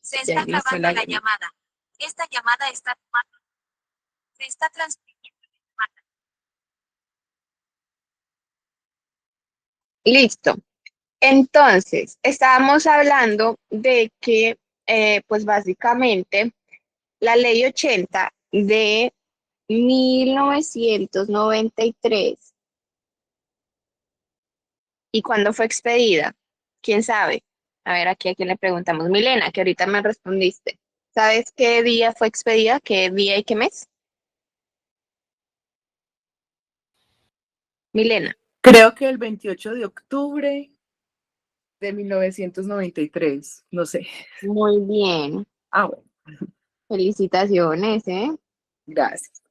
Se Ya está inició grabando la llamada. Esta llamada está tomando. Se está transmitiendo la llamada. Listo. Entonces, estábamos hablando de que, pues básicamente, la ley 80 de 1993. ¿Y cuándo fue expedida? ¿Quién sabe? A ver, aquí a quién le preguntamos. Milena, que ahorita me respondiste. ¿Sabes qué día fue expedida? ¿Qué día y qué mes? Milena. Creo que el 28 de octubre de 1993, no sé. Muy bien. Ah, bueno, Felicitaciones, ¿eh? gracias.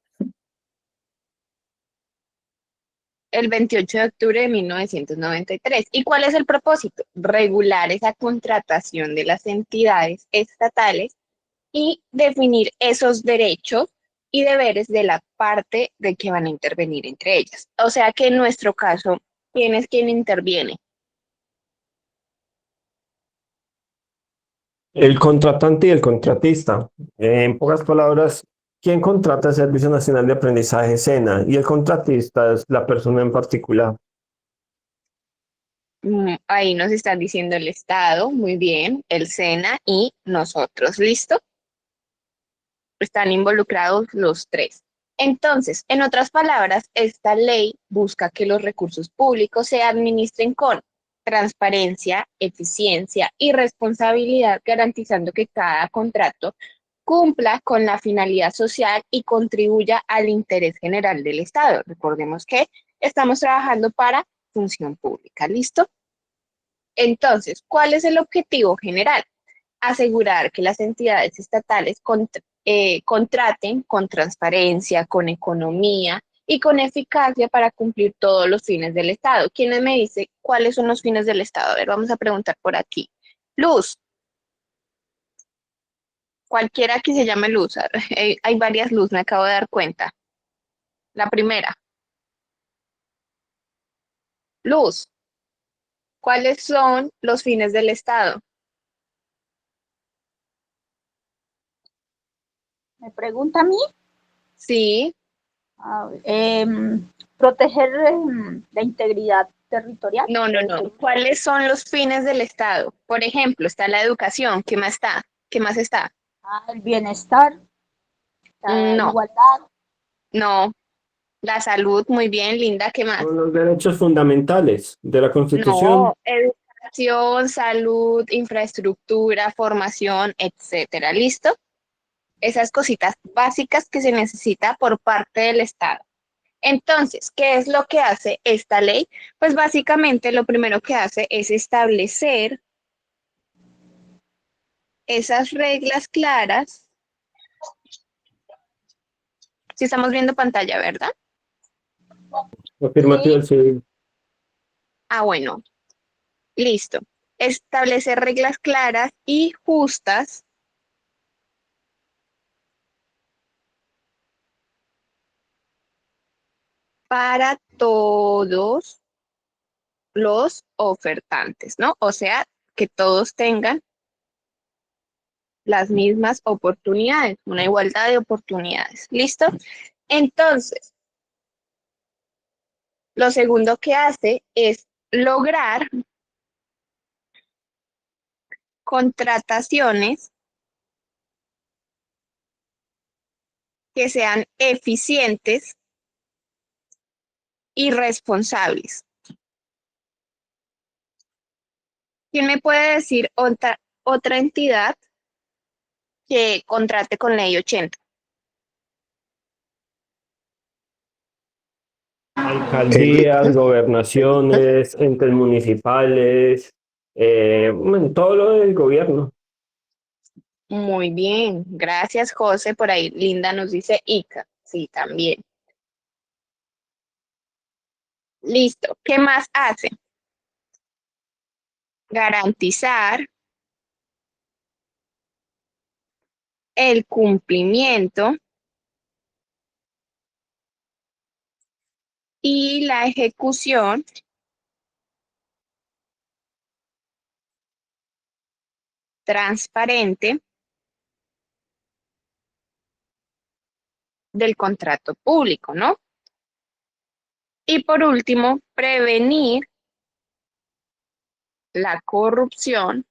El 28 de octubre de 1993. ¿Y cuál es el propósito? Regular esa contratación de las entidades estatales y definir esos derechos y deberes de la parte de que van a intervenir entre ellas. O sea que en nuestro caso, ¿quién es quien interviene? El contratante y el contratista. En pocas palabras, ¿quién contrata el Servicio Nacional de Aprendizaje SENA? Y el contratista es la persona en particular. Ahí nos están diciendo el Estado, muy bien, el SENA y nosotros, ¿listo? Están involucrados los tres. Entonces, en otras palabras, esta ley busca que los recursos públicos se administren con transparencia, eficiencia y responsabilidad, garantizando que cada contrato cumpla con la finalidad social y contribuya al interés general del Estado. Recordemos que estamos trabajando para función pública, ¿listo? Entonces, ¿cuál es el objetivo general? Asegurar que las entidades estatales contraten con transparencia, con economía y con eficacia para cumplir todos los fines del Estado. ¿Quién me dice cuáles son los fines del Estado? A ver, vamos a preguntar por aquí. Luz, cualquiera que se llame Luz. Hay varias Luz, me acabo de dar cuenta. La primera, Luz, ¿cuáles son los fines del Estado? ¿Me pregunta a mí? Sí, A ver, proteger la integridad territorial. no, no, no. ¿Cuáles son los fines del Estado? Por ejemplo, está la educación. ¿Qué más está? ¿Qué más está? El bienestar, la No, igualdad, no. La salud, muy bien, linda. ¿Qué más? Son los derechos fundamentales de la No, Constitución. educación, salud, infraestructura, formación, etcétera. ¿Listo? Esas cositas básicas que se necesita por parte del Estado. Entonces, ¿qué es lo que hace esta ley? Pues básicamente lo primero que hace es establecer esas reglas claras. Si estamos viendo pantalla, ¿verdad? Afirmativo, sí, sí. Ah, bueno, listo. Establecer reglas claras y justas para todos los ofertantes, ¿no? O sea, que todos tengan las mismas oportunidades, una igualdad de oportunidades. ¿Listo? Entonces, lo segundo que hace es lograr contrataciones que sean eficientes y responsables. ¿Quién me puede decir otra entidad que contrate con ley 80? Alcaldías, gobernaciones, entes municipales, en todo lo del gobierno. Muy bien, gracias José. Por ahí Linda nos dice ICA, sí, también. Listo, ¿qué más hace? Garantizar el cumplimiento y la ejecución transparente del contrato público, ¿no? Y por último, prevenir la corrupción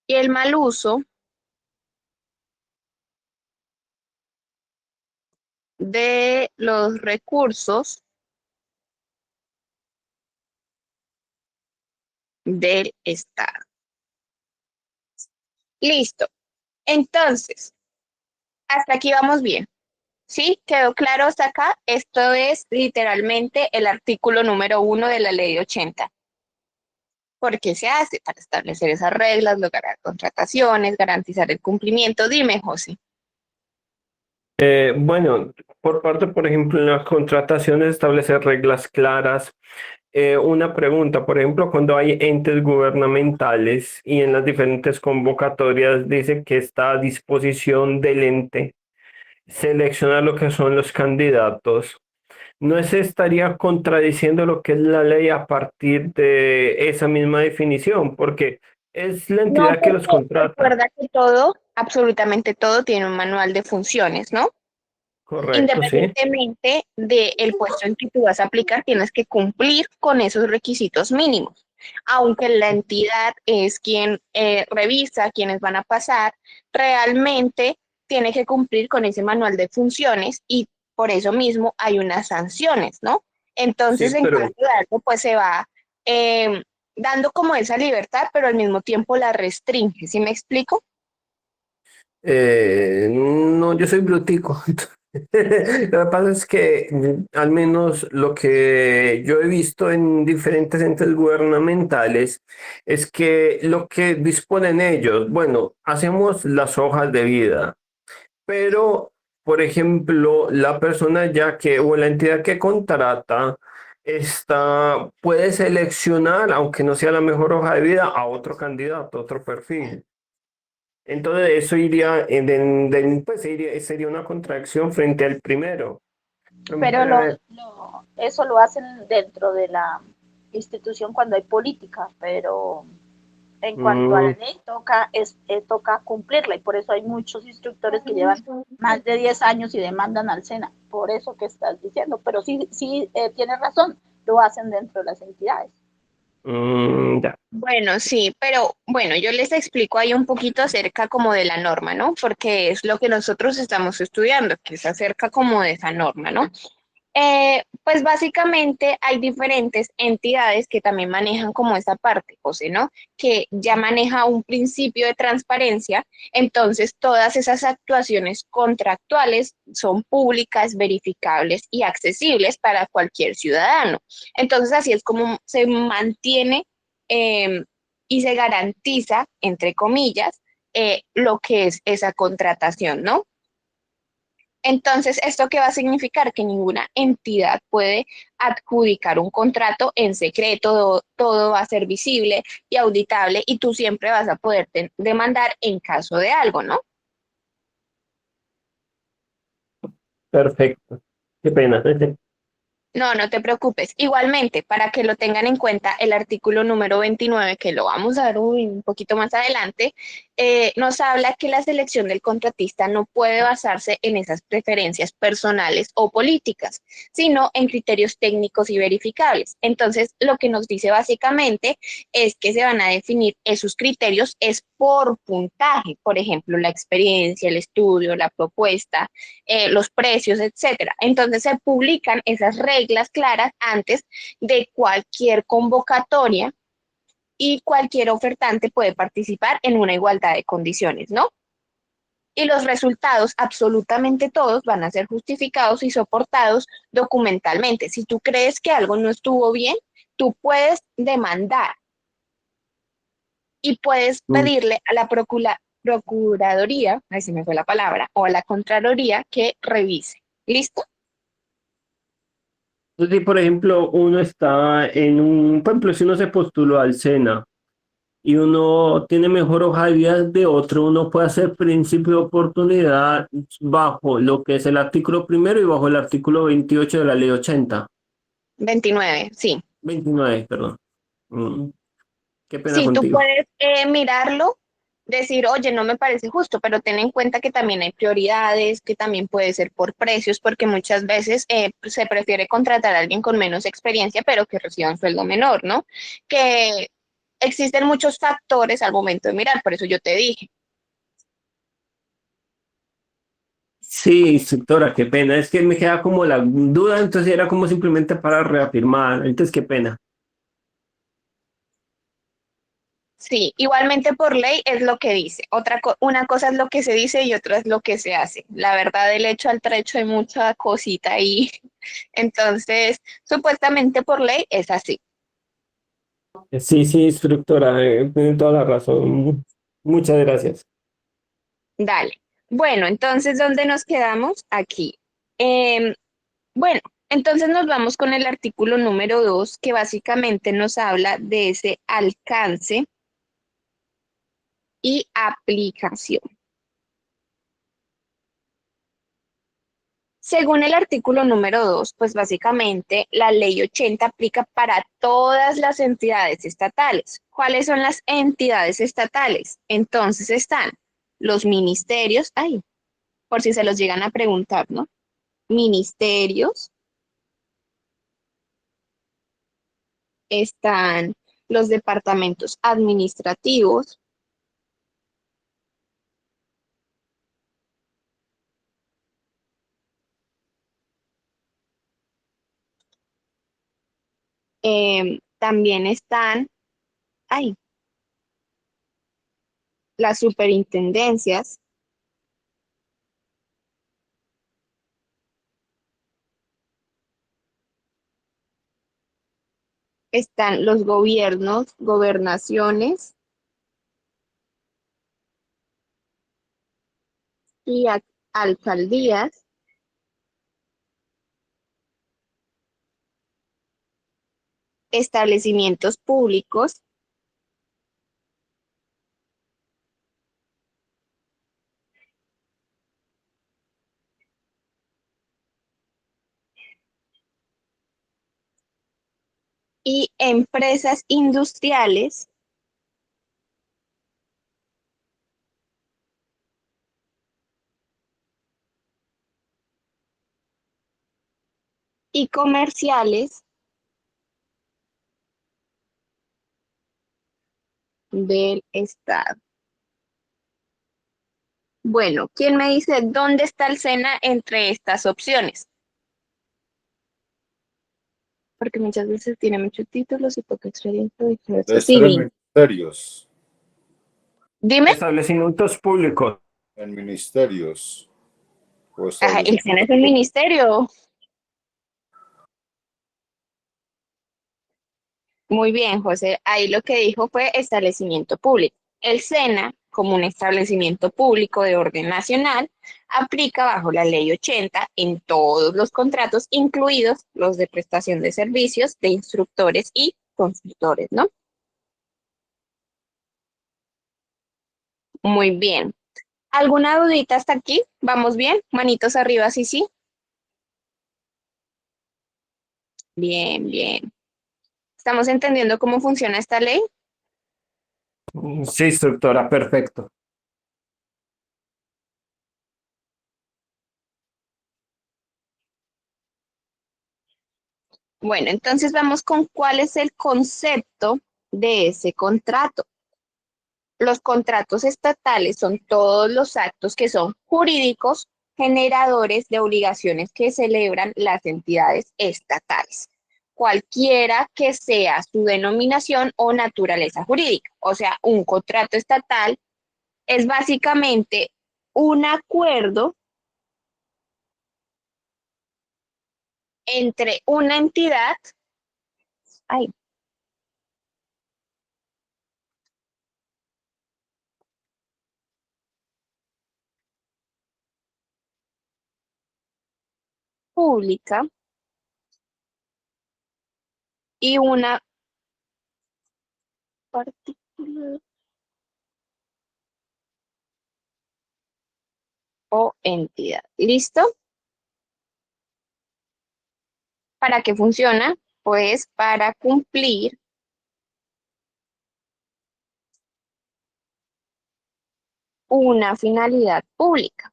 y el mal uso de los recursos del Estado. Listo. Entonces, hasta aquí vamos bien. ¿Sí? ¿Quedó claro hasta acá? Esto es literalmente el artículo número 1 de la ley 80. ¿Por qué se hace? Para establecer esas reglas, lograr contrataciones, garantizar el cumplimiento. Dime, José. Bueno, por parte, por ejemplo, en las contrataciones establecer reglas claras. Una pregunta, por ejemplo, cuando hay entes gubernamentales y en las diferentes convocatorias dice que está a disposición del ente seleccionar lo que son los candidatos, ¿no se estaría contradiciendo lo que es la ley a partir de esa misma definición? Porque es la No, entidad que los porque contrata, recuerda que todo, absolutamente todo, tiene un manual de funciones, ¿no? ¿correcto? Sí. Independientemente del puesto en que tú vas a aplicar, tienes que cumplir con esos requisitos mínimos. Aunque la entidad es quien revisa quiénes van a pasar, realmente tiene que cumplir con ese manual de funciones y por eso mismo hay unas sanciones, ¿no? Sí, Entonces, en caso pero de algo, pues se va dando como esa libertad, pero al mismo tiempo la restringe. ¿Sí me explico? no, yo soy brutico. Lo que pasa es que al menos lo que yo he visto en diferentes entes gubernamentales es que lo que disponen ellos, bueno, hacemos las hojas de vida, pero por ejemplo, la persona ya que o la entidad que contrata puede seleccionar, aunque no sea la mejor hoja de vida, a otro candidato, otro perfil. Entonces eso iría, pues sería una contracción frente al primero. Pero eso lo hacen dentro de la institución cuando hay política, pero en cuanto a la Mm, ley toca cumplirla y por eso hay muchos instructores que llevan más de 10 años y demandan al SENA, por eso que estás diciendo, pero sí tienes razón, lo hacen dentro de las entidades. ya. Bueno, sí, pero bueno, yo les explico ahí un poquito acerca como de la norma, ¿no? Porque es lo que nosotros estamos estudiando, que es acerca como de esa norma, ¿no? Pues básicamente hay diferentes entidades que también manejan como esa parte, José, ¿no? Que ya maneja un principio de transparencia, entonces todas esas actuaciones contractuales son públicas, verificables y accesibles para cualquier ciudadano. Entonces así es como se mantiene eh, y se garantiza, entre comillas, lo que es esa contratación, ¿no? Entonces, ¿esto qué va a significar? Que ninguna entidad puede adjudicar un contrato en secreto, todo va a ser visible y auditable y tú siempre vas a poder demandar en caso de algo, ¿no? Perfecto. Qué pena. No, no te preocupes. Igualmente, para que lo tengan en cuenta, el artículo número 29, que lo vamos a ver un poquito más adelante, nos habla que la selección del contratista no puede basarse en esas preferencias personales o políticas, sino en criterios técnicos y verificables. Entonces, lo que nos dice básicamente es que se van a definir esos criterios es por puntaje, por ejemplo, la experiencia, el estudio, la propuesta, los precios, etcétera. Entonces se publican esas reglas claras antes de cualquier convocatoria y cualquier ofertante puede participar en una igualdad de condiciones, ¿no? Y los resultados, absolutamente todos, van a ser justificados y soportados documentalmente. Si tú crees que algo no estuvo bien, tú puedes demandar y puedes Mm. pedirle a la Procuraduría, ahí se me fue la palabra, o a la Contraloría que revise. ¿Listo? Entonces, si por ejemplo uno está por ejemplo, si uno se postuló al SENA y uno tiene mejor hoja de vida de otro, uno puede hacer principio de oportunidad bajo lo que es el artículo primero y bajo el artículo 28 de la ley 80. 29, sí. 29, perdón. Mm. Qué pena Sí, tú contigo. puedes mirarlo, decir, oye, no me parece justo, pero ten en cuenta que también hay prioridades, que también puede ser por precios, porque muchas veces se prefiere contratar a alguien con menos experiencia, pero que reciba un sueldo menor, ¿no? Que existen muchos factores al momento de mirar, por eso yo te dije. Sí, instructora, qué pena. Es que me queda como la duda, entonces era como simplemente para reafirmar. Entonces, qué pena. Sí, igualmente por ley es lo que dice. Una cosa es lo que se dice y otra es lo que se hace. La verdad, del hecho al trecho hay mucha cosita ahí. Entonces, supuestamente por ley es así. Sí, sí, instructora, tiene toda la razón. Muchas gracias. Dale. Bueno, entonces, ¿dónde nos quedamos? Aquí. Em, bueno, entonces nos vamos con el artículo número 2, que básicamente nos habla de ese alcance y aplicación. Según el artículo número 2, pues básicamente la ley 80 aplica para todas las entidades estatales. ¿Cuáles son las entidades estatales? Entonces están los ministerios, ay, por si se los llegan a preguntar, ¿no? Ministerios, están los departamentos administrativos, también están, ay, las superintendencias, están los gobiernos, gobernaciones y alcaldías, establecimientos públicos y empresas industriales y comerciales del Estado. Bueno, ¿quién me dice dónde está el SENA entre estas opciones? Porque muchas veces tiene muchos títulos y poca experiencia de ejercicio Debe estar en civil. ministerios. Dime. Establecimientos públicos. En ministerios o Ajá, el SENA establecimientos es el públicos. ministerio. Muy bien, José. Ahí lo que dijo fue establecimiento público. El SENA, como un establecimiento público de orden nacional, aplica bajo la Ley 80 en todos los contratos, incluidos los de prestación de servicios de instructores y consultores, ¿no? Muy bien. ¿Alguna dudita hasta aquí? ¿Vamos bien? Manitos arriba, sí, sí. Bien, bien. ¿Estamos entendiendo cómo funciona esta ley? Sí, instructora, perfecto. Bueno, entonces vamos con cuál es el concepto de ese contrato. Los contratos estatales son todos los actos que son jurídicos generadores de obligaciones que celebran las entidades estatales, cualquiera que sea su denominación o naturaleza jurídica. O sea, un contrato estatal es básicamente un acuerdo entre una entidad, ay, pública y una particular o entidad. ¿Listo? ¿Para qué funciona? Pues para cumplir una finalidad pública.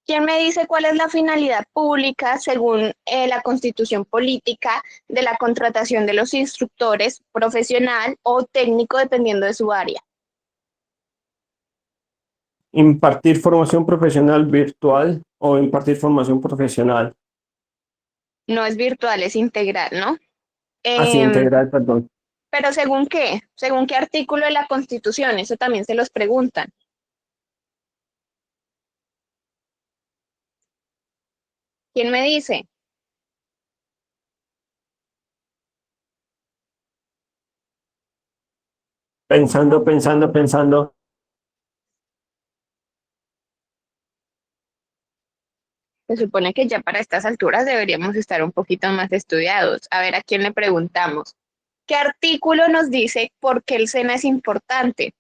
¿Quién me dice cuál es la finalidad pública según la Constitución Política de la contratación de los instructores profesional o técnico dependiendo de su área? Impartir formación profesional virtual o impartir formación profesional. No es virtual, es integral, ¿no? Así integral, perdón. Pero ¿según qué? ¿Según qué artículo de la Constitución? Eso también se los preguntan. ¿Quién me dice? Pensando. Se supone que ya para estas alturas deberíamos estar un poquito más estudiados. A ver, ¿a quién le preguntamos? ¿Qué artículo nos dice por qué el SENA es importante?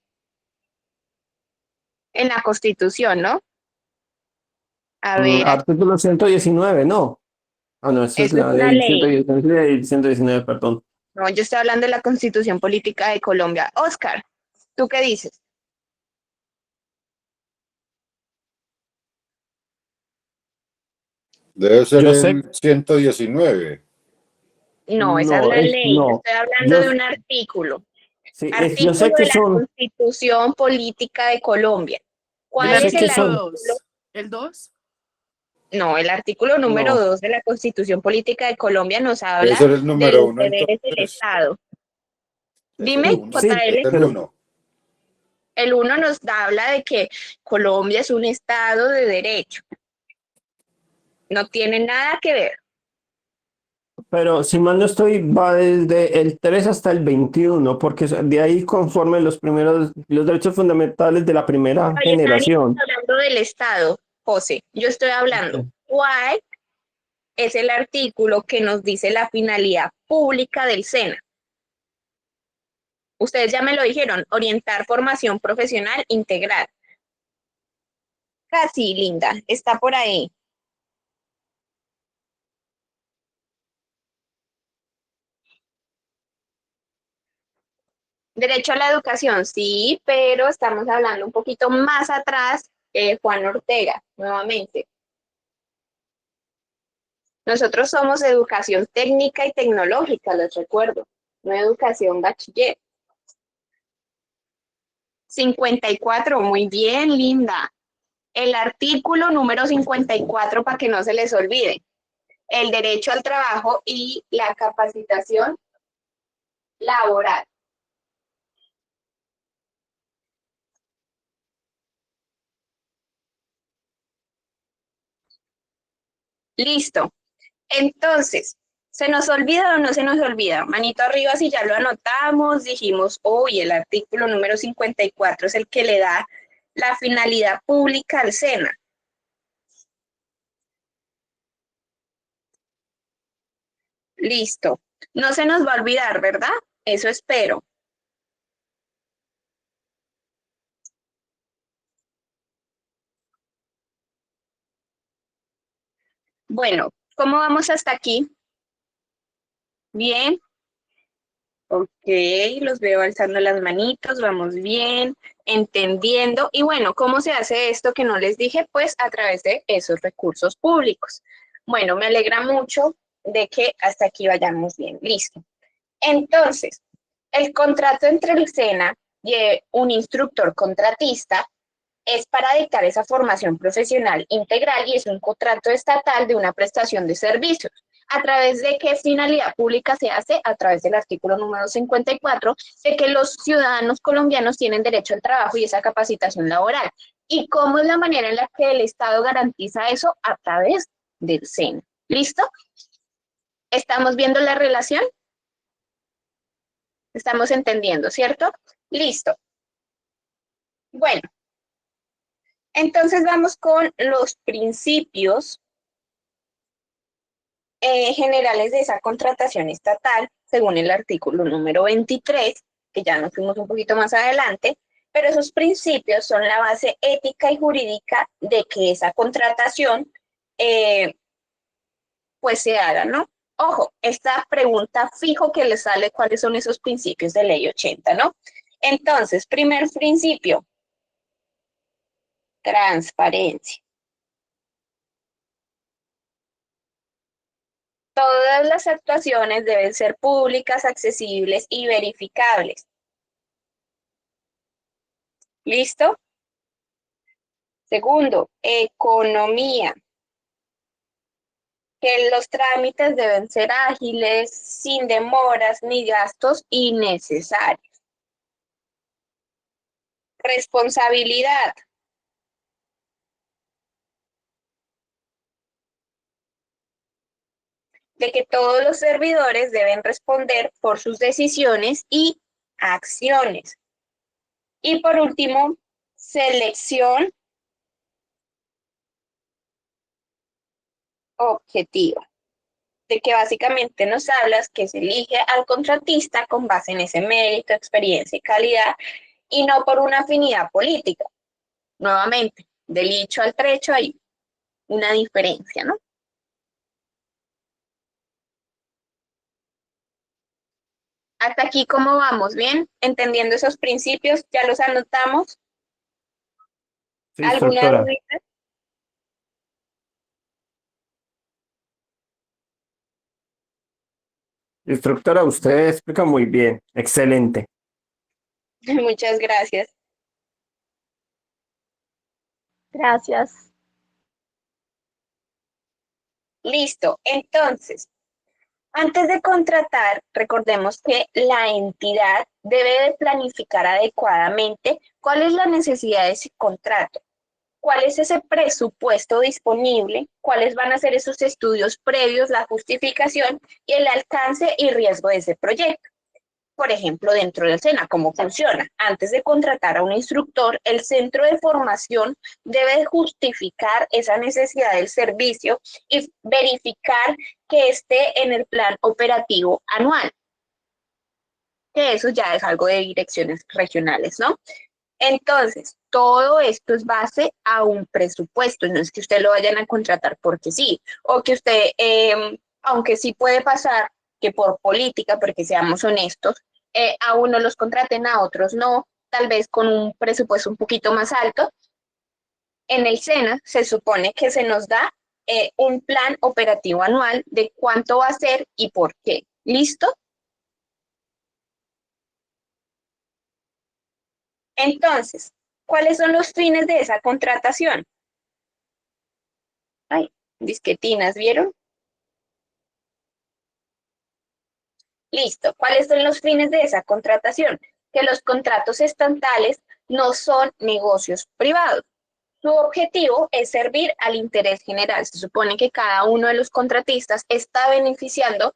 En la Constitución, ¿no? A ver, Artículo 119, ¿no? Ah, no, esa es eso es la una ley ley. 119, perdón. No, yo estoy hablando de la Constitución Política de Colombia. Oscar, ¿tú qué dices? Debe ser Yo sé, el 119. No, esa es la ley. Yo no. estoy hablando Yo, de un artículo. sí, yo sé Artículo que de la son, Constitución Política de Colombia. yo ¿Cuál El sé es el que artículo son, artículo? 2. ¿El 2? No, el artículo número no, 2 de la Constitución Política de Colombia nos Debe habla ser el de número los uno deberes del entonces. Estado. Es el Dime, uno. sí, Es JL. el pero, uno. El uno habla de que Colombia es un Estado de derecho. No tiene nada que ver. pero si mal no estoy, va desde el 3 hasta el 21, porque de ahí conforme los derechos fundamentales de la primera Ahí están generación. hablando del Estado, José. Yo estoy hablando. ¿Cuál es el artículo que nos dice la finalidad pública del SENA? Ustedes ya me lo dijeron, orientar formación profesional integral. Casi, linda, está por ahí. Derecho a la educación, sí, pero estamos hablando un poquito más atrás, Juan Ortega, nuevamente. Nosotros somos educación técnica y tecnológica, les recuerdo, no educación bachiller. 54, muy bien, linda. El artículo número 54, para que no se les olvide, el derecho al trabajo y la capacitación laboral. Listo. Entonces, ¿se nos olvida o no se nos olvida? Manito arriba si ya lo anotamos, dijimos, hoy el artículo número 54 es el que le da la finalidad pública al SENA. Listo. No se nos va a olvidar, ¿verdad? Eso espero. Bueno, ¿cómo vamos hasta aquí? Bien. Ok, los veo alzando las manitos, vamos bien, entendiendo. Y bueno, ¿cómo se hace esto que no les dije? Pues a través de esos recursos públicos. Bueno, me alegra mucho de que hasta aquí vayamos bien. Listo. Entonces, el contrato entre el SENA y un instructor contratista es para dictar esa formación profesional integral y es un contrato estatal de una prestación de servicios. ¿A través de qué finalidad pública se hace? A través del artículo número 54, de que los ciudadanos colombianos tienen derecho al trabajo y esa capacitación laboral. ¿Y cómo es la manera en la que el Estado garantiza eso? A través del SENA. ¿Listo? ¿Estamos viendo la relación? Estamos entendiendo, ¿cierto? Listo. Bueno, entonces vamos con los principios generales de esa contratación estatal, según el artículo número 23, que ya nos fuimos un poquito más adelante, pero esos principios son la base ética y jurídica de que esa contratación pues se haga, ¿no? Ojo, esta pregunta fijo que les sale cuáles son esos principios de ley 80, ¿no? Entonces, primer principio, transparencia. Todas las actuaciones deben ser públicas, accesibles y verificables. ¿Listo? Segundo, economía. Que los trámites deben ser ágiles, sin demoras ni gastos innecesarios. Responsabilidad. De que todos los servidores deben responder por sus decisiones y acciones. Y por último, selección objetiva. De que básicamente nos hablas que se elige al contratista con base en ese mérito, experiencia y calidad, y no por una afinidad política. Nuevamente, del dicho al trecho hay una diferencia, ¿no? Hasta aquí, ¿cómo vamos? ¿Bien? ¿Entendiendo esos principios? ¿Ya los anotamos? Sí, ¿Alguna instructora. duda? Instructora, usted explica muy bien. Excelente. Muchas gracias. Gracias. Listo. Entonces, antes de contratar, recordemos que la entidad debe de planificar adecuadamente cuál es la necesidad de ese contrato, cuál es ese presupuesto disponible, cuáles van a ser esos estudios previos, la justificación y el alcance y riesgo de ese proyecto. Por ejemplo, dentro del SENA, ¿cómo funciona? Antes de contratar a un instructor, el centro de formación debe justificar esa necesidad del servicio y verificar que esté en el plan operativo anual, que eso ya es algo de direcciones regionales, ¿no? Entonces, todo esto es base a un presupuesto, no es que usted lo vayan a contratar porque sí, o que usted, aunque sí puede pasar que por política, porque seamos honestos, a unos los contraten, a otros no, tal vez con un presupuesto un poquito más alto. En el SENA se supone que se nos da un plan operativo anual de cuánto va a ser y por qué. ¿Listo? Entonces, ¿cuáles son los fines de esa contratación? Ay, disquetinas, ¿vieron? Listo. ¿Cuáles son los fines de esa contratación? Que los contratos estatales no son negocios privados. Su objetivo es servir al interés general. Se supone que cada uno de los contratistas está beneficiando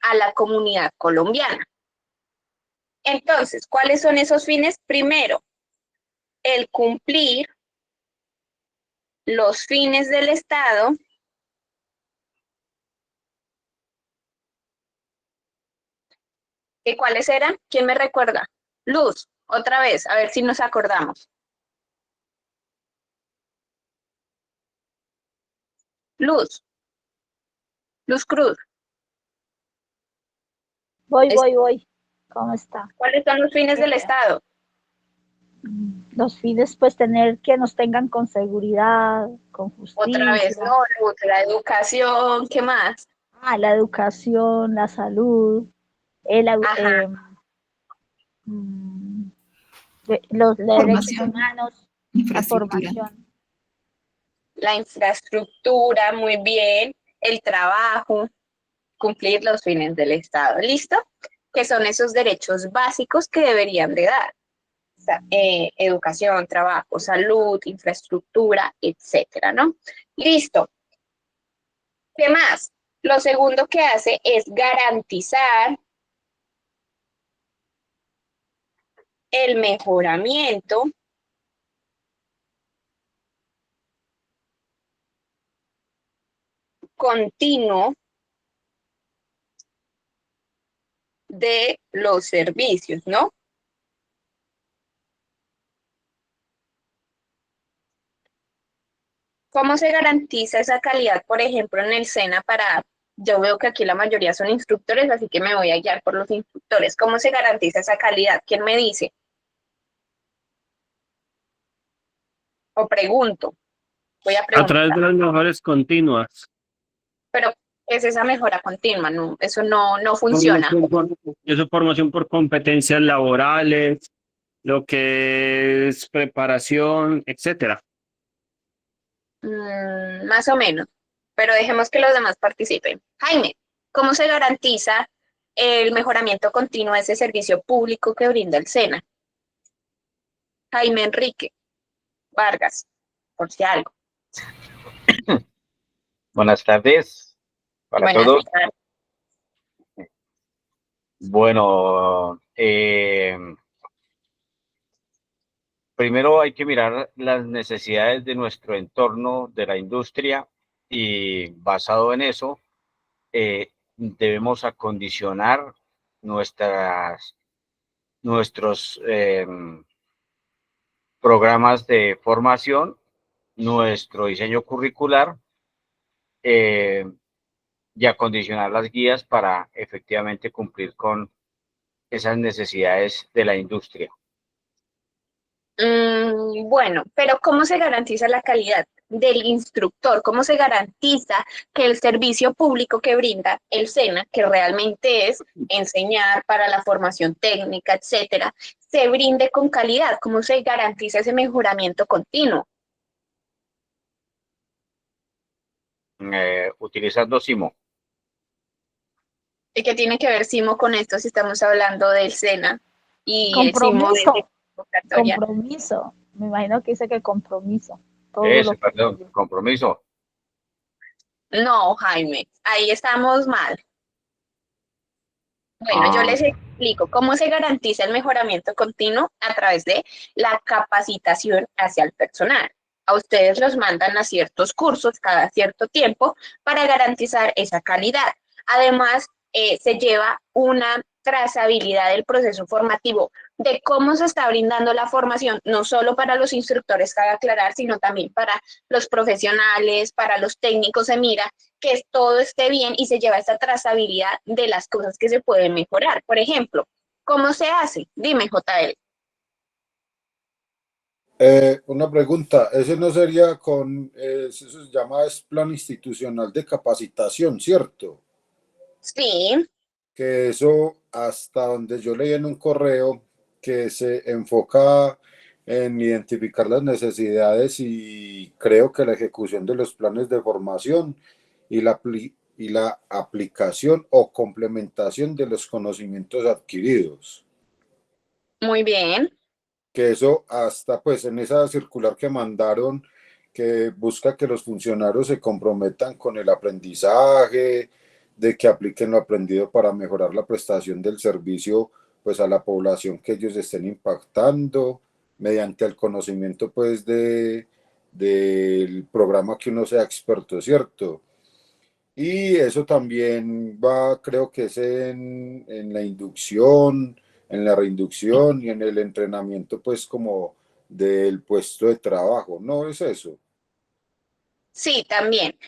a la comunidad colombiana. Entonces, ¿cuáles son esos fines? Primero, el cumplir los fines del Estado. ¿Y cuáles eran? ¿Quién me recuerda? Luz, otra vez, a ver si nos acordamos. Luz, Luz Cruz. Voy. ¿Cómo está? ¿Cuáles son los fines del Estado? Los fines, pues tener que nos tengan con seguridad, con Otra vez, justicia. no, Luz, la educación, ¿qué más? La educación, la salud, el, Ajá, mm, los derechos Formación, humanos, la infraestructura. formación. la infraestructura, muy bien, el trabajo, cumplir los fines del Estado, ¿listo? Que son esos derechos básicos que deberían de dar. O sea, educación, trabajo, salud, infraestructura, etcétera, ¿no? Listo. ¿Qué más? Lo segundo que hace es garantizar el mejoramiento continuo de los servicios, ¿no? ¿Cómo se garantiza esa calidad, por ejemplo, en el SENA para Yo veo que aquí la mayoría son instructores, así que me voy a guiar por los instructores. ¿Cómo se garantiza esa calidad? ¿Quién me dice? O pregunto, voy a A través preguntar. de las mejores continuas. Pero es esa mejora continua, no, eso no funciona. Eso es formación por competencias laborales, lo que es preparación, etcétera. Más o menos, pero dejemos que los demás participen. Jaime, ¿cómo se garantiza el mejoramiento continuo de ese servicio público que brinda el SENA? Jaime Enrique Vargas, por si algo. Buenas tardes para Buenas todos. tardes. Bueno, primero hay que mirar las necesidades de nuestro entorno, de la industria, y basado en eso, debemos acondicionar nuestros programas de formación, nuestro diseño curricular, y acondicionar las guías para efectivamente cumplir con esas necesidades de la industria. Bueno, pero ¿cómo se garantiza la calidad del instructor? ¿Cómo se garantiza que el servicio público que brinda el SENA, que realmente es enseñar para la formación técnica, etcétera, se brinde con calidad? ¿Cómo se garantiza ese mejoramiento continuo? Utilizando SIMO. ¿Y qué tiene que ver SIMO con esto si estamos hablando del SENA y el SIMO de Compromiso, convocatoria? compromiso. Me imagino que dice que compromiso. Todo Ese, lo que perdón, compromiso. No, Jaime, ahí estamos mal. Bueno, yo Ah, les explico cómo se garantiza el mejoramiento continuo a través de la capacitación hacia el personal. A ustedes los mandan a ciertos cursos cada cierto tiempo para garantizar esa calidad. Además, se lleva una trazabilidad del proceso formativo de cómo se está brindando la formación, no solo para los instructores, cabe aclarar, sino también para los profesionales, para los técnicos. Se mira que todo esté bien y se lleva esta trazabilidad de las cosas que se pueden mejorar. Por ejemplo, ¿cómo se hace? Dime, JL. Una pregunta, ese no sería eso se llama es plan institucional de capacitación, ¿cierto? Sí, Que eso, hasta donde yo leí en un correo, que se enfoca en identificar las necesidades y creo que la ejecución de los planes de formación y la aplicación o complementación de los conocimientos adquiridos. muy bien. Que eso hasta pues en esa circular que mandaron, que busca que los funcionarios se comprometan con el aprendizaje, de que apliquen lo aprendido para mejorar la prestación del servicio pues a la población que ellos estén impactando mediante el conocimiento pues del programa que uno sea experto, ¿cierto? Y eso también va, creo que es en la inducción, en la reinducción y en el entrenamiento, pues como del puesto de trabajo, ¿no es eso? Sí, también.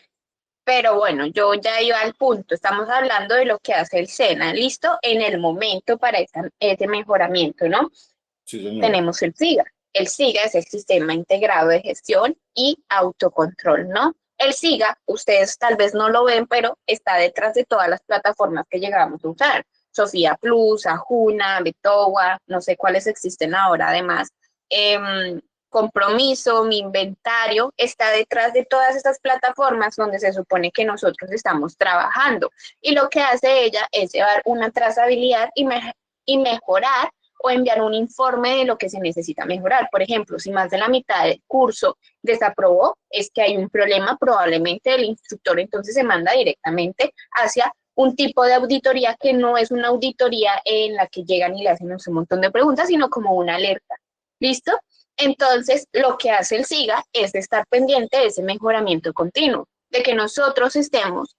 Pero bueno, yo ya iba al punto. Estamos hablando de lo que hace el SENA, ¿listo? En el momento para ese mejoramiento, ¿no? Sí, señora. Tenemos el SIGA. El SIGA es el Sistema Integrado de Gestión y Autocontrol, ¿no? El SIGA, ustedes tal vez no lo ven, pero está detrás de todas las plataformas que llegamos a usar. Sofía Plus, Ajuna, Betowa, no sé cuáles existen ahora además. Compromiso, Mi Inventario, está detrás de todas estas plataformas donde se supone que nosotros estamos trabajando. Y lo que hace ella es llevar una trazabilidad y mejorar o enviar un informe de lo que se necesita mejorar. Por ejemplo, si más de la mitad del curso desaprobó, es que hay un problema probablemente del instructor, entonces se manda directamente hacia un tipo de auditoría que no es una auditoría en la que llegan y le hacen un montón de preguntas, sino como una alerta. ¿Listo? Entonces, lo que hace el SIGA es estar pendiente de ese mejoramiento continuo, de que nosotros estemos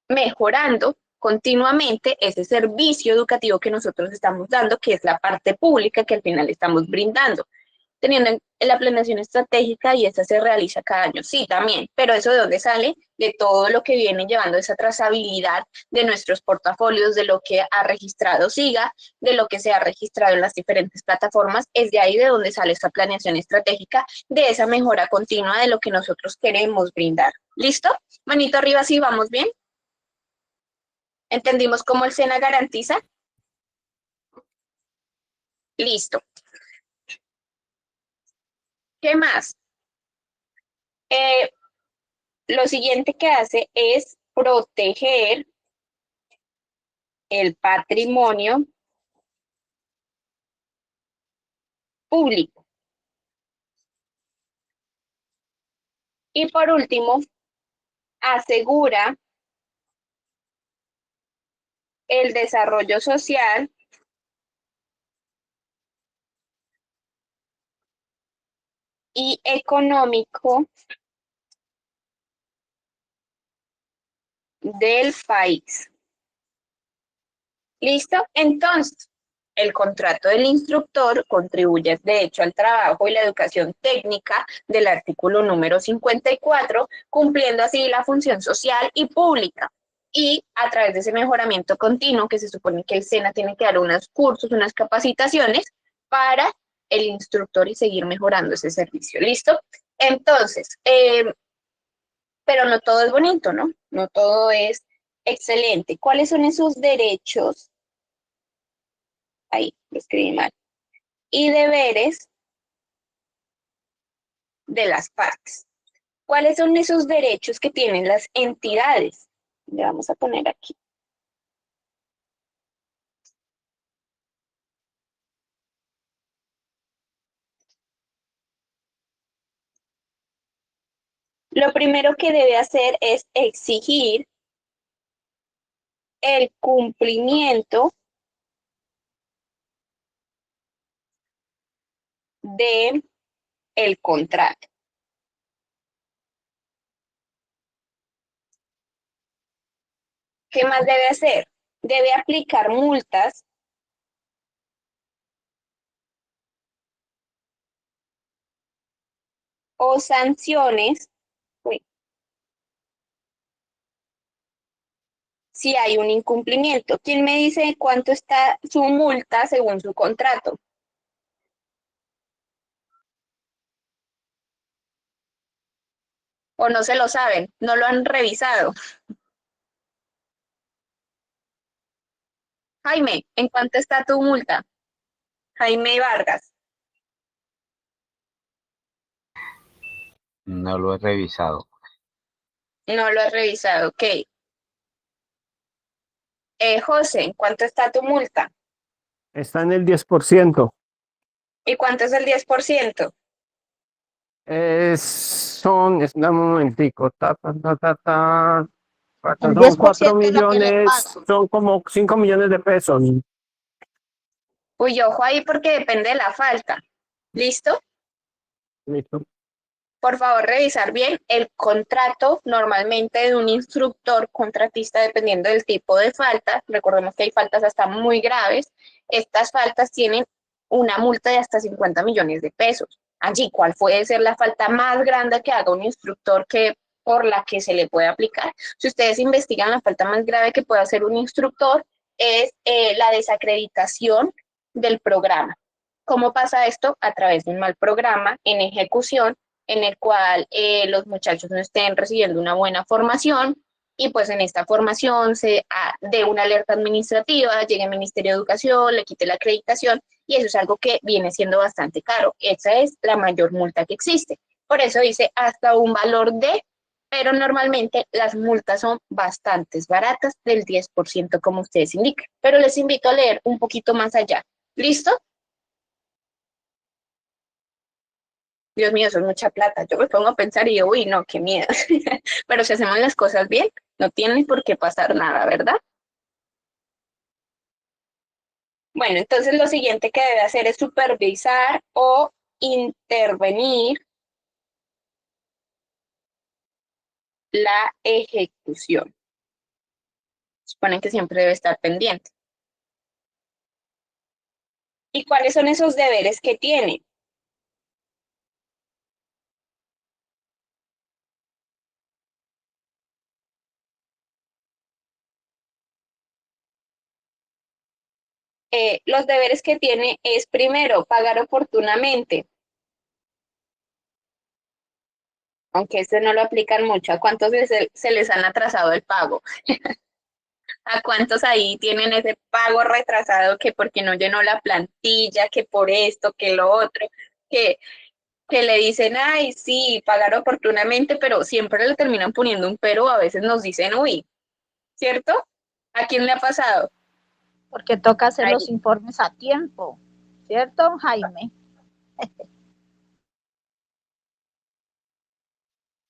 mejorando continuamente ese servicio educativo que nosotros estamos dando, que es la parte pública que al final estamos brindando. teniendo en la planeación estratégica y esta se realiza cada año. Sí, también, pero eso de dónde sale, de todo lo que viene llevando esa trazabilidad de nuestros portafolios, de lo que ha registrado SIGA, de lo que se ha registrado en las diferentes plataformas, es de ahí de donde sale esa planeación estratégica, de esa mejora continua de lo que nosotros queremos brindar. ¿Listo? Manito arriba, ¿sí vamos bien? ¿Entendimos cómo el SENA garantiza? Listo. ¿Qué más? Lo siguiente que hace es proteger el patrimonio público. Y por último, asegura el desarrollo social y económico del país. ¿Listo? Entonces, el contrato del instructor contribuye, de hecho, al trabajo y la educación técnica del artículo número 54, cumpliendo así la función social y pública. Y a través de ese mejoramiento continuo, que se supone que el SENA tiene que dar unos cursos, unas capacitaciones para el instructor y seguir mejorando ese servicio. ¿Listo? Entonces, pero no todo es bonito, ¿no? No todo es excelente. ¿Cuáles son esos derechos? Ahí, lo escribí mal. Y deberes de las partes. ¿Cuáles son esos derechos que tienen las entidades? Le vamos a poner aquí. Lo primero que debe hacer es exigir el cumplimiento de el contrato. ¿Qué más debe hacer? Debe aplicar multas o sanciones si hay un incumplimiento. ¿Quién me dice cuánto está su multa según su contrato? ¿O no se lo saben? ¿No lo han revisado? Jaime, ¿en cuánto está tu multa? Jaime Vargas. No lo he revisado. No lo has revisado, ok. José, ¿en cuánto está tu multa? Está en el 10%. ¿Y cuánto es el 10%? Dame un momentico, El son 4 10% es lo que le millones, pagan. son como 5 millones de pesos. Uy, ojo ahí porque depende de la falta. ¿Listo? Listo. Por favor, revisar bien el contrato normalmente de un instructor contratista, dependiendo del tipo de falta. Recordemos que hay faltas hasta muy graves. Estas faltas tienen una multa de hasta 50 millones de pesos. Allí, ¿cuál puede ser la falta más grande que haga un instructor por la que se le puede aplicar? Si ustedes investigan, la falta más grave que puede hacer un instructor es la desacreditación del programa. ¿Cómo pasa esto? A través de un mal programa en ejecución en el cual los muchachos no estén recibiendo una buena formación y pues en esta formación se dé una alerta administrativa, llegue al Ministerio de Educación, le quite la acreditación y eso es algo que viene siendo bastante caro. Esa es la mayor multa que existe. Por eso dice hasta un valor de, pero normalmente las multas son bastante baratas, del 10% como ustedes indican. Pero les invito a leer un poquito más allá. ¿Listo? Dios mío, eso es mucha plata. Yo me pongo a pensar y digo, uy, no, qué miedo. Pero si hacemos las cosas bien, no tiene por qué pasar nada, ¿verdad? Bueno, entonces lo siguiente que debe hacer es supervisar o intervenir la ejecución. Suponen que siempre debe estar pendiente. ¿Y cuáles son esos deberes que tiene? los deberes que tiene es primero pagar oportunamente, aunque este no lo aplican mucho. ¿A cuántos se les han atrasado el pago? ¿A cuántos ahí tienen ese pago retrasado que porque no llenó la plantilla, que por esto, que lo otro, que, que le dicen, ay, sí, pagar oportunamente, pero siempre le terminan poniendo un pero, a veces nos dicen, uy, ¿cierto? ¿A quién le ha pasado? Porque toca hacer Ay, los informes a tiempo, ¿cierto, Jaime?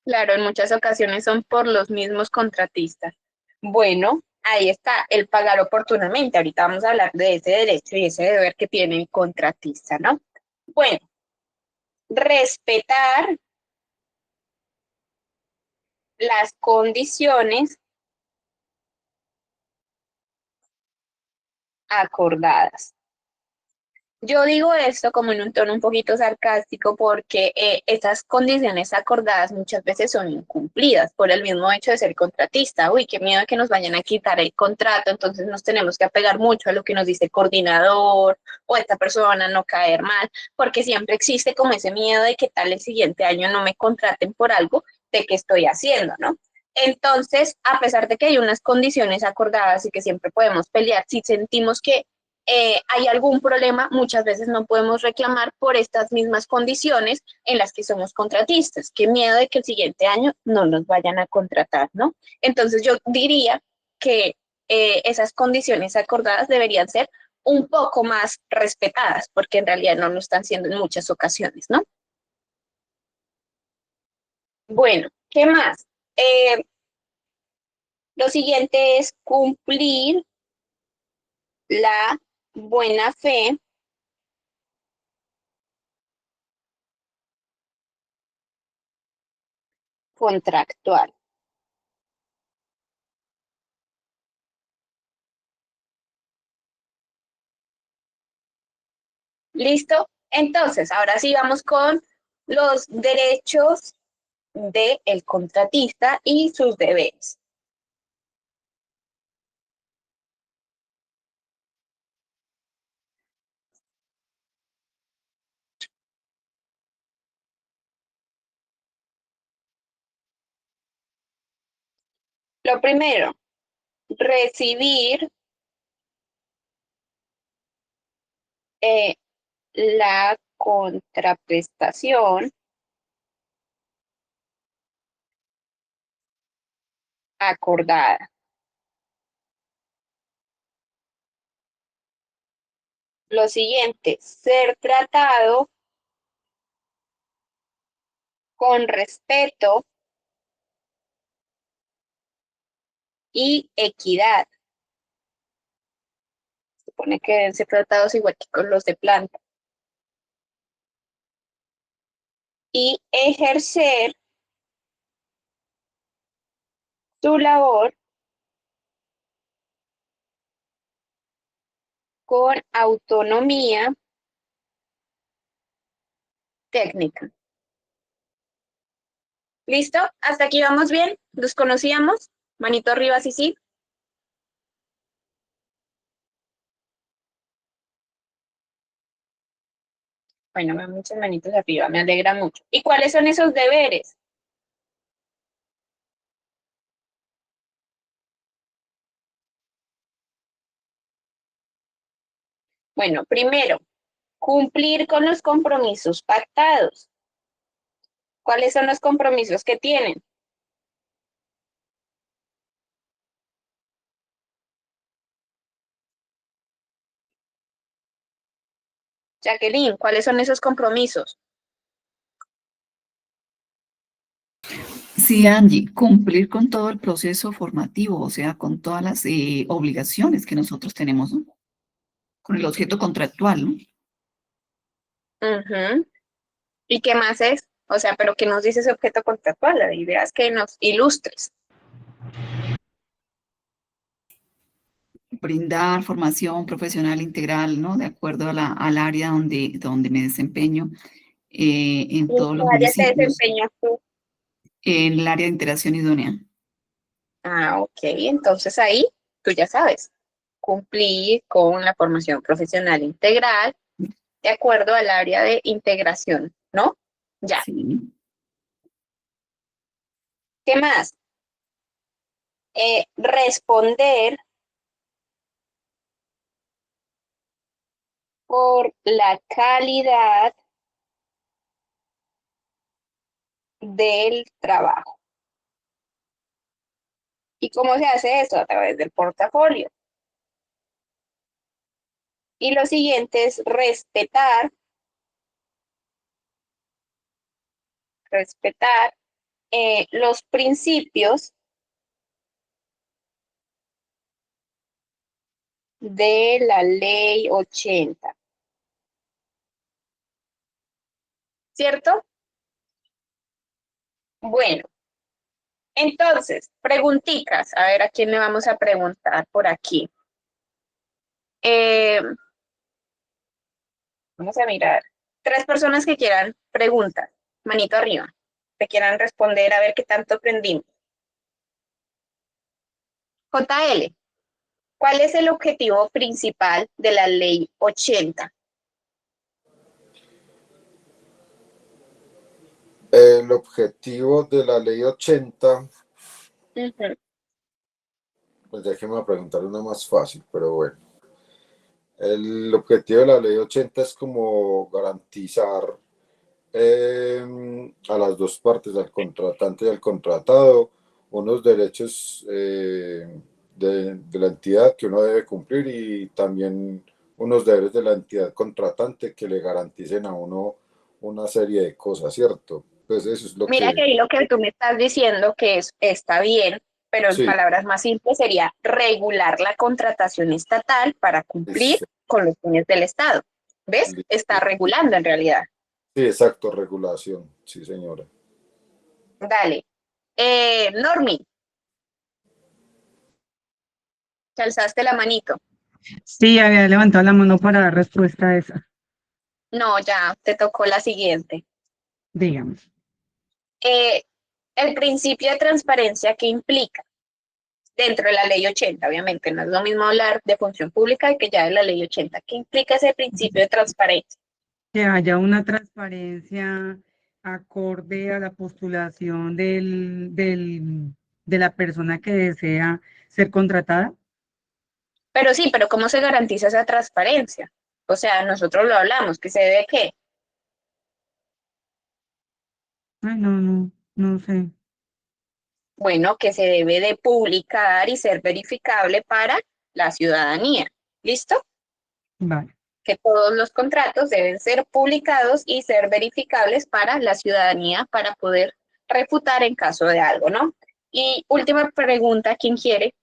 claro, en muchas ocasiones son por los mismos contratistas. Bueno, ahí está, el pagar oportunamente. Ahorita vamos a hablar de ese derecho y ese deber que tiene el contratista, ¿no? Bueno, respetar las condiciones acordadas. Yo digo esto como en un tono un poquito sarcástico porque estas condiciones acordadas muchas veces son incumplidas por el mismo hecho de ser contratista. Uy, qué miedo que nos vayan a quitar el contrato, entonces nos tenemos que apegar mucho a lo que nos dice el coordinador o esta persona, no caer mal, porque siempre existe como ese miedo de que tal el siguiente año no me contraten por algo de que estoy haciendo, ¿no? Entonces, a pesar de que hay unas condiciones acordadas y que siempre podemos pelear, si sentimos que hay algún problema, muchas veces no podemos reclamar por estas mismas condiciones en las que somos contratistas. Qué miedo de que el siguiente año no nos vayan a contratar, ¿no? Entonces yo diría que esas condiciones acordadas deberían ser un poco más respetadas, porque en realidad no lo están siendo en muchas ocasiones, ¿no? Bueno, ¿qué más? Lo siguiente es cumplir la buena fe contractual. ¿Listo? Entonces, ahora sí vamos con los derechos del contratista y sus deberes. Lo primero, recibir la contraprestación acordada. Lo siguiente, ser tratado con respeto y equidad. Se supone que deben ser tratados igual que con los de planta. Y ejercer su labor con autonomía técnica. ¿Listo? ¿Hasta aquí vamos bien? ¿Los conocíamos? Manito arriba, sí, sí. Bueno, veo muchas manitos arriba, me alegra mucho. ¿Y cuáles son esos deberes? Bueno, primero, cumplir con los compromisos pactados. ¿Cuáles son los compromisos que tienen? Jacqueline, ¿cuáles son esos compromisos? Sí, Angie, cumplir con todo el proceso formativo, o sea, con todas las obligaciones que nosotros tenemos, ¿no? Con el objeto contractual, ¿no? Ujú. ¿Y qué más es? O sea, pero ¿qué nos dice ese objeto contractual? La idea es que nos ilustres. Brindar formación profesional integral, ¿no? De acuerdo a al área donde me desempeño en ¿Y en todos qué los área te municipios, desempeñas tú? en el área de interacción idónea. Ah, ok, entonces ahí tú ya sabes. cumplir con la formación profesional integral de acuerdo al área de integración, ¿no? Ya. Sí. ¿Qué más? Responder por la calidad del trabajo. ¿Y cómo se hace esto? A través del portafolio. Y lo siguiente es respetar los principios de la ley 80. ¿Cierto? Bueno, entonces, preguntitas. A ver, ¿a quién le vamos a preguntar por aquí? Vamos a mirar. 3 personas que quieran preguntas. Manito arriba. Que quieran responder a ver qué tanto aprendimos. JL, ¿cuál es el objetivo principal de la ley 80? El objetivo de la ley 80, pues déjeme preguntar una más fácil, pero bueno. El objetivo de la ley 80 es como garantizar a las dos partes, al contratante y al contratado, unos derechos de la entidad que uno debe cumplir y también unos deberes de la entidad contratante que le garanticen a uno una serie de cosas, ¿cierto? Pues eso es lo Mira que que... ahí lo que tú me estás diciendo que está bien, pero en Sí, palabras más simples sería regular la contratación estatal para cumplir es- con los fines del Estado. ¿Ves? Está regulando en realidad. sí, exacto, regulación, sí señora. Dale. Normi, te alzaste la manito. Sí, había levantado la mano para dar respuesta a esa. No, ya te tocó la siguiente. Digamos. El principio de transparencia que implica dentro de la ley 80, obviamente, no es lo mismo hablar de función pública que ya de la ley 80. ¿Qué implica ese principio de transparencia? Que haya una transparencia acorde a la postulación de la persona que desea ser contratada. Pero sí, pero ¿cómo se garantiza esa transparencia? O sea, nosotros lo hablamos, que se debe ¿qué? Ay, no sé. Bueno, que se debe de publicar y ser verificable para la ciudadanía. ¿Listo? Vale. Que todos los contratos deben ser publicados y ser verificables para la ciudadanía para poder refutar en caso de algo, ¿no? Y última pregunta, ¿quién quiere?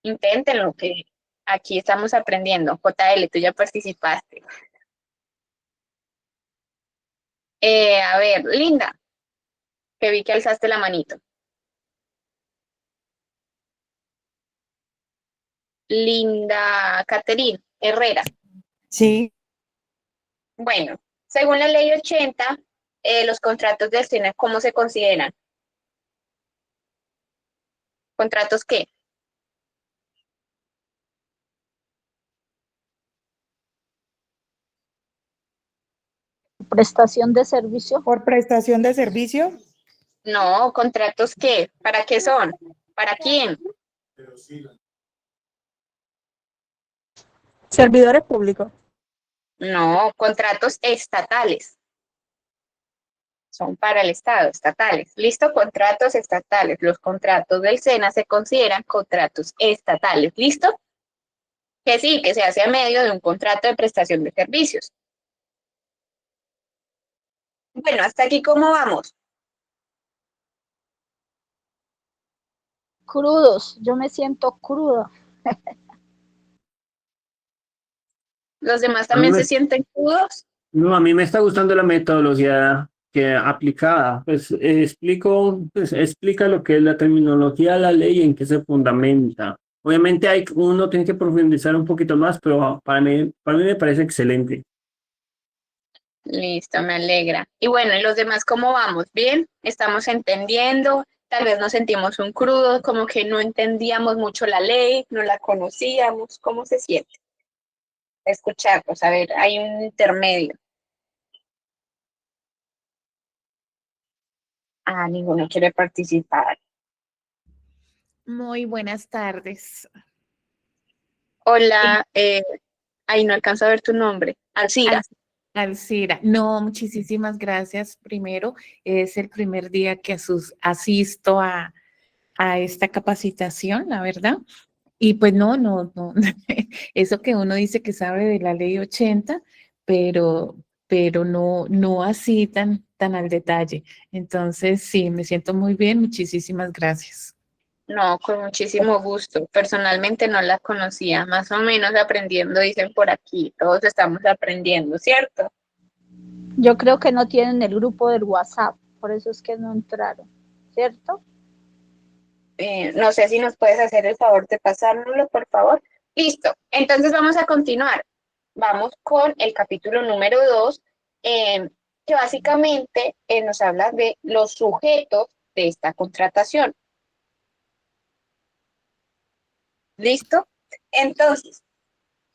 Inténtenlo, que aquí estamos aprendiendo. JL, tú ya participaste. A ver, Linda, que vi que alzaste la manito. Linda Caterine Herrera. Sí, Bueno, según la ley 80, los contratos de SENA, ¿cómo se consideran? ¿Contratos qué? Prestación de servicio. por prestación de servicio. No, ¿contratos qué? ¿Para qué son? ¿Para quién? Servidores públicos. No, contratos estatales. Son para el Estado, estatales. ¿Listo? Contratos estatales. Los contratos del SENA se consideran contratos estatales. ¿Listo? Que sí, que se hace a medio de un contrato de prestación de servicios. Bueno, hasta aquí, ¿cómo vamos? Crudos, yo me siento cruda. ¿Los demás A mí también me, se sienten crudos? no, a mí me está gustando la metodología que aplicada. Pues explica lo que es la terminología de la ley y en qué se fundamenta. Obviamente uno tiene que profundizar un poquito más, pero para mí me parece excelente. Listo, me alegra. Y bueno, ¿y los demás cómo vamos? ¿Bien? ¿Estamos entendiendo? Tal vez nos sentimos un crudo, como que no entendíamos mucho la ley, no la conocíamos. ¿Cómo se siente? Escucharlos, a ver, hay un intermedio. Ah, ninguno quiere participar. Muy buenas tardes. Hola, ahí no alcanzo a ver tu nombre. Alcira. Alcira, no, muchísimas gracias. Primero, es el primer día que asisto a esta capacitación, la verdad. Y pues no, eso que uno dice que sabe de la ley 80, pero no así tan al detalle. Entonces, sí, me siento muy bien, muchísimas gracias. No, con muchísimo gusto. Personalmente no la conocía, más o menos aprendiendo, dicen por aquí, todos estamos aprendiendo, ¿cierto? Yo creo que no tienen el grupo del WhatsApp, por eso es que no entraron, ¿cierto? No sé si nos puedes hacer el favor de pasárnoslo, por favor. Listo, entonces vamos a continuar. Vamos con el capítulo número 2, que básicamente nos habla de los sujetos de esta contratación. ¿Listo? Entonces,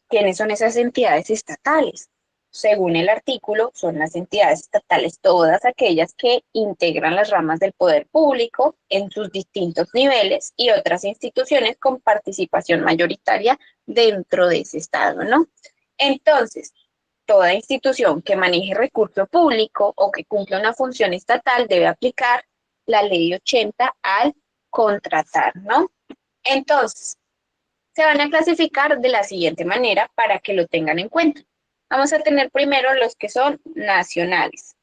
¿quiénes son esas entidades estatales? Según el artículo, son las entidades estatales todas aquellas que integran las ramas del poder público en sus distintos niveles y otras instituciones con participación mayoritaria dentro de ese estado, ¿no? Entonces, toda institución que maneje recurso público o que cumpla una función estatal debe aplicar la ley 80 al contratar, ¿no? Entonces, se van a clasificar de la siguiente manera para que lo tengan en cuenta. Vamos a tener primero los que son nacionales.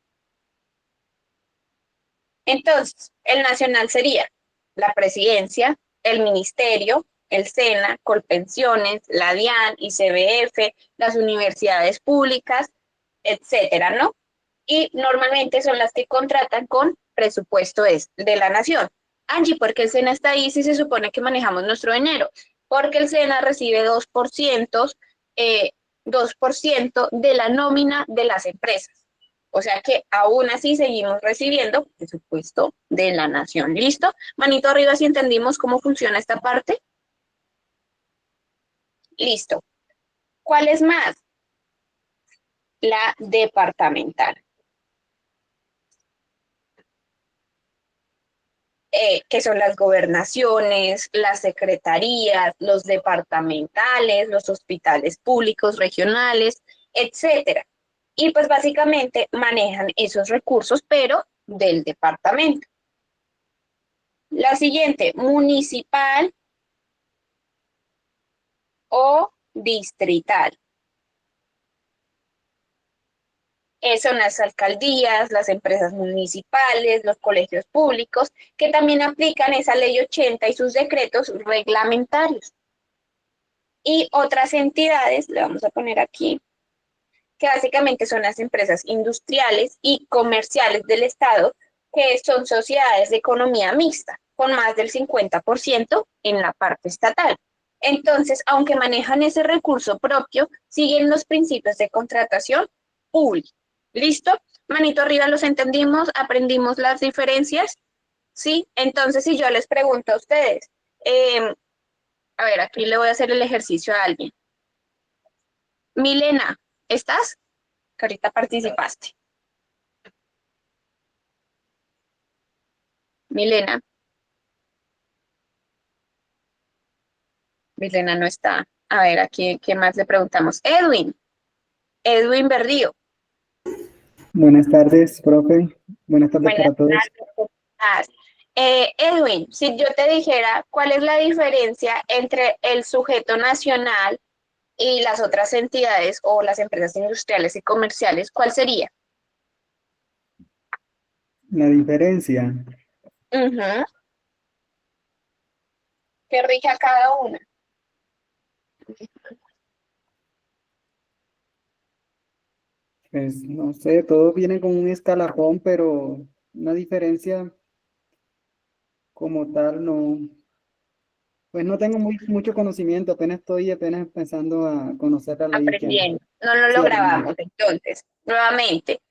Entonces, el nacional sería la presidencia, el ministerio, el SENA, Colpensiones, la DIAN, ICBF, las universidades públicas, etcétera, ¿no? Y normalmente son las que contratan con presupuesto de la nación. Angie, ¿por qué el SENA está ahí si se supone que manejamos nuestro dinero? Porque el SENA recibe 2% de la nómina de las empresas. O sea que aún así seguimos recibiendo presupuesto de la nación. ¿Listo? Manito arriba si entendimos cómo funciona esta parte. Listo. ¿Cuál es más? La departamental. Que son las gobernaciones, las secretarías, los departamentales, los hospitales públicos regionales, etcétera. Y pues básicamente manejan esos recursos, pero del departamento. La siguiente, municipal o distrital. Son las alcaldías, las empresas municipales, los colegios públicos, que también aplican esa ley 80 y sus decretos reglamentarios. Y otras entidades, le vamos a poner aquí, que básicamente son las empresas industriales y comerciales del Estado, que son sociedades de economía mixta, con más del 50% en la parte estatal. Entonces, aunque manejan ese recurso propio, siguen los principios de contratación pública. ¿Listo? Manito arriba, ¿los entendimos? ¿Aprendimos las diferencias? ¿Sí? Entonces, si yo les pregunto a ustedes, a ver, aquí le voy a hacer el ejercicio a alguien. Milena, ¿estás? Que ahorita participaste. Milena. Milena no está. A ver, aquí, ¿qué más le preguntamos? Edwin. Edwin Berrío. Buenas tardes, profe. Buenas tardes Buenas para todos. tardes, ¿cómo estás? Edwin, si yo te dijera cuál es la diferencia entre el sujeto nacional y las otras entidades o las empresas industriales y comerciales, ¿cuál sería? La diferencia, Ujú. ¿Qué rige a cada una? pues no sé, todo viene con un escalafón, pero una diferencia como tal no, pues no tengo mucho conocimiento, apenas empezando a conocer la ley 80. Aprendiendo. No lo Sí, aprendiendo. grabamos entonces. Nuevamente,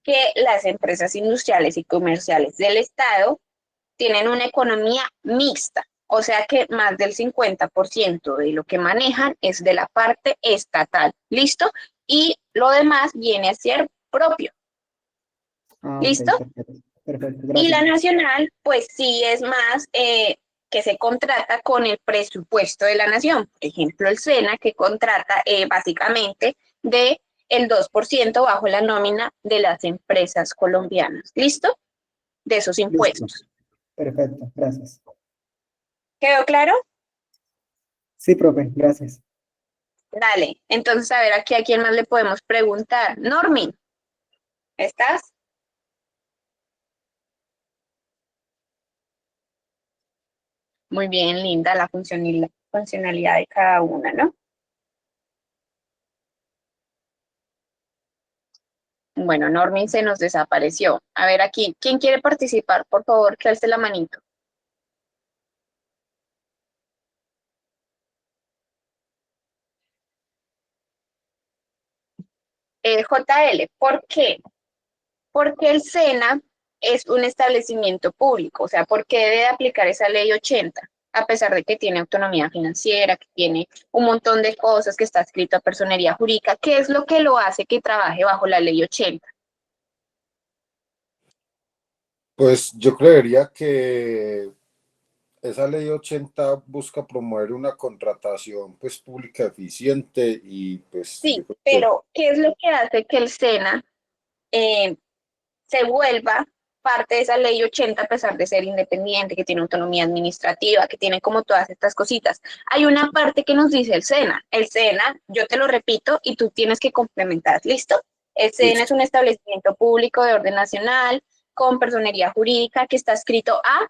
que las empresas industriales y comerciales del Estado tienen una economía mixta, o sea que más del 50% de lo que manejan es de la parte estatal, ¿listo? Y lo demás viene a ser propio, Ah, ok, ¿listo? perfecto. Perfecto, Y la gracias. nacional, pues sí es más que se contrata con el presupuesto de la nación. Por ejemplo, el SENA, que contrata básicamente de el 2% bajo la nómina de las empresas colombianas. ¿Listo? De esos Listo. impuestos. Perfecto, gracias. ¿Quedó claro? Sí, profe, gracias. Dale. Entonces, a ver aquí a quién más le podemos preguntar. Normin, ¿estás? Muy bien, linda la funcionalidad de cada una, ¿no? Bueno, Normin se nos desapareció. A ver aquí, ¿quién quiere participar? Por favor, que alce la manito. JL, ¿por qué? Porque el SENA es un establecimiento público, o sea, ¿por qué debe aplicar esa ley 80? A pesar de que tiene autonomía financiera, que tiene un montón de cosas, que está escrito a personería jurídica, ¿qué es lo que lo hace que trabaje bajo la ley 80? Pues yo creería que esa ley 80 busca promover una contratación pues pública eficiente y pues yo Sí, creo que pero ¿qué es lo que hace que el SENA eh, se vuelva parte de esa ley 80 a pesar de ser independiente, que tiene autonomía administrativa, que tiene como todas estas cositas? Hay una parte que nos dice el SENA. El SENA, yo te lo repito y tú tienes que complementar, ¿listo? El SENA es listo. un establecimiento público de orden nacional con personería jurídica que está escrito A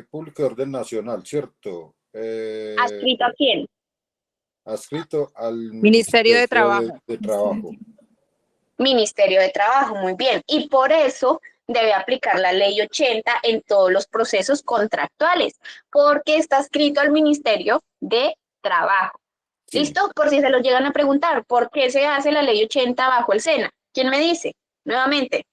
público de orden nacional, ¿cierto? ¿adscrito a quién? Adscrito al Ministerio de Ministerio Trabajo. de Trabajo. Ministerio de Trabajo, muy bien. Y por eso debe aplicar la ley 80 en todos los procesos contractuales, porque está escrito al Ministerio de Trabajo. Sí. ¿Listo? Por si se lo llegan a preguntar, ¿por qué se hace la ley 80 bajo el SENA? ¿Quién me dice? Nuevamente.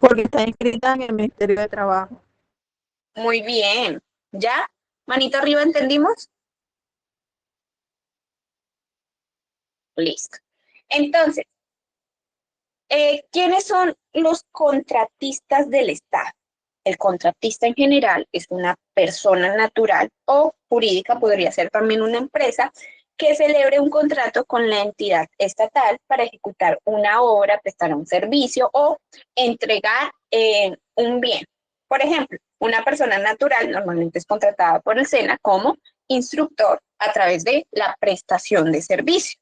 Porque está inscrita en el Ministerio de Trabajo. Muy bien. ¿Ya? Manito arriba, ¿entendimos? Listo. Entonces, ¿quiénes son los contratistas del Estado? El contratista en general es una persona natural o jurídica, podría ser también una empresa, que celebre un contrato con la entidad estatal para ejecutar una obra, prestar un servicio o entregar un bien. Por ejemplo, una persona natural normalmente es contratada por el SENA como instructor a través de la prestación de servicio.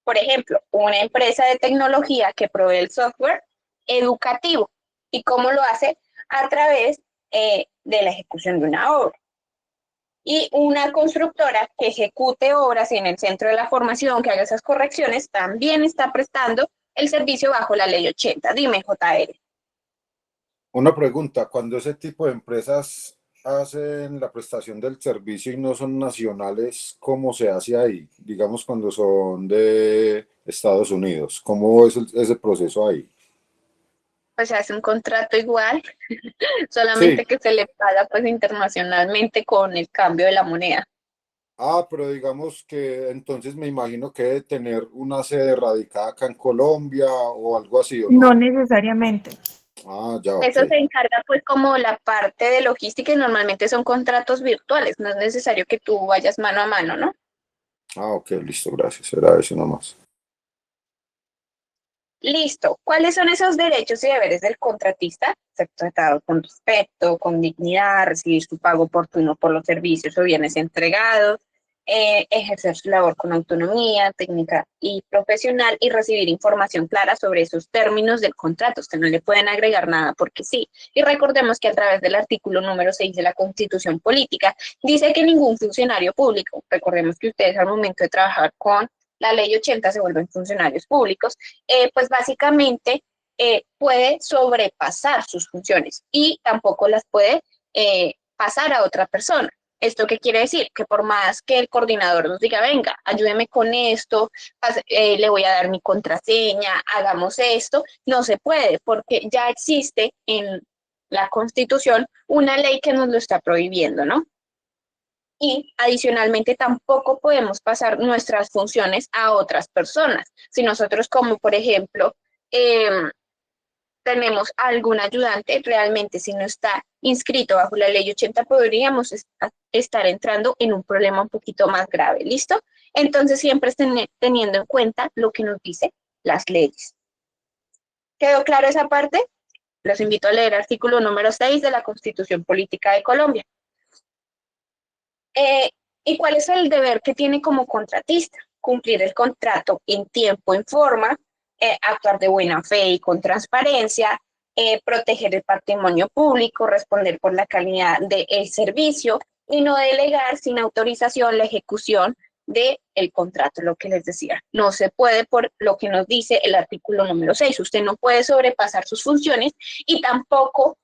Por ejemplo, una empresa de tecnología que provee el software educativo. ¿Y cómo lo hace? A través de la ejecución de una obra. Y una constructora que ejecute obras en el centro de la formación, que haga esas correcciones, también está prestando el servicio bajo la ley 80. Dime, JR. Una pregunta, cuando ese tipo de empresas hacen la prestación del servicio y no son nacionales, ¿cómo se hace ahí? Digamos cuando son de Estados Unidos, ¿cómo es ese proceso ahí? Pues se hace un contrato igual, Sí. solamente que se le paga pues internacionalmente con el cambio de la moneda. Ah, pero digamos que entonces me imagino que debe tener una sede radicada acá en Colombia o algo así, ¿o No no? necesariamente. Ah, ya, ok. Eso se encarga pues como la parte de logística y normalmente son contratos virtuales, no es necesario que tú vayas mano a mano, ¿no? Ah, ok, listo, gracias. Era eso nomás. Listo. ¿Cuáles son esos derechos y deberes del contratista? Ser tratado con respeto, con dignidad, recibir su pago oportuno por los servicios o bienes entregados, ejercer su labor con autonomía, técnica y profesional y recibir información clara sobre esos términos del contrato. Usted no le pueden agregar nada porque sí. Y recordemos que a través del artículo número 6 de la Constitución Política dice que ningún funcionario público, recordemos que ustedes al momento de trabajar con la ley 80 se vuelven funcionarios públicos, pues básicamente puede sobrepasar sus funciones y tampoco las puede pasar a otra persona. ¿Esto qué quiere decir? Que por más que el coordinador nos diga, venga, ayúdeme con esto, le voy a dar mi contraseña, hagamos esto, no se puede porque ya existe en la Constitución una ley que nos lo está prohibiendo, ¿no? Y adicionalmente tampoco podemos pasar nuestras funciones a otras personas. Si nosotros como por ejemplo tenemos algún ayudante, realmente si no está inscrito bajo la ley 80 podríamos estar entrando en un problema un poquito más grave, ¿listo? Entonces siempre teniendo en cuenta lo que nos dice las leyes. ¿Quedó claro esa parte? Los invito a leer el artículo número 6 de la Constitución Política de Colombia. ¿Y cuál es el deber que tiene como contratista? Cumplir el contrato en tiempo, en forma, actuar de buena fe y con transparencia, proteger el patrimonio público, responder por la calidad del servicio y no delegar sin autorización la ejecución del contrato, lo que les decía. No se puede por lo que nos dice el artículo número 6. Usted no puede sobrepasar sus funciones y tampoco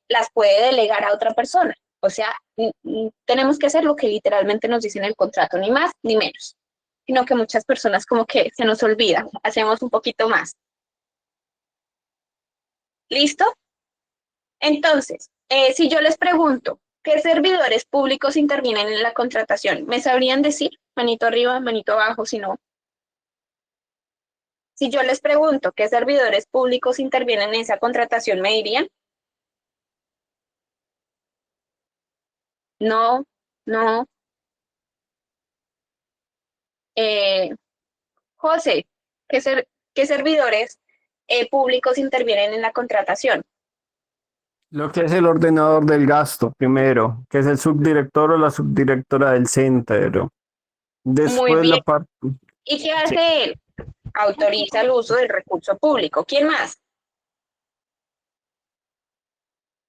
las puede delegar a otra persona. O sea, tenemos que hacer lo que literalmente nos dice en el contrato, ni más ni menos. Sino que muchas personas como que se nos olvida, hacemos un poquito más. ¿Listo? Entonces, si yo les pregunto, ¿qué servidores públicos intervienen en la contratación? ¿Me sabrían decir? Manito arriba, manito abajo, si no. Si yo les pregunto, ¿qué servidores públicos intervienen en esa contratación? ¿Me dirían? No, no. José, ¿qué servidores públicos intervienen en la contratación? Lo que es el ordenador del gasto, primero, que es el subdirector o la subdirectora del centro. Muy Después bien. la parte... ¿Y qué hace él? Autoriza el uso del recurso público. ¿Quién más?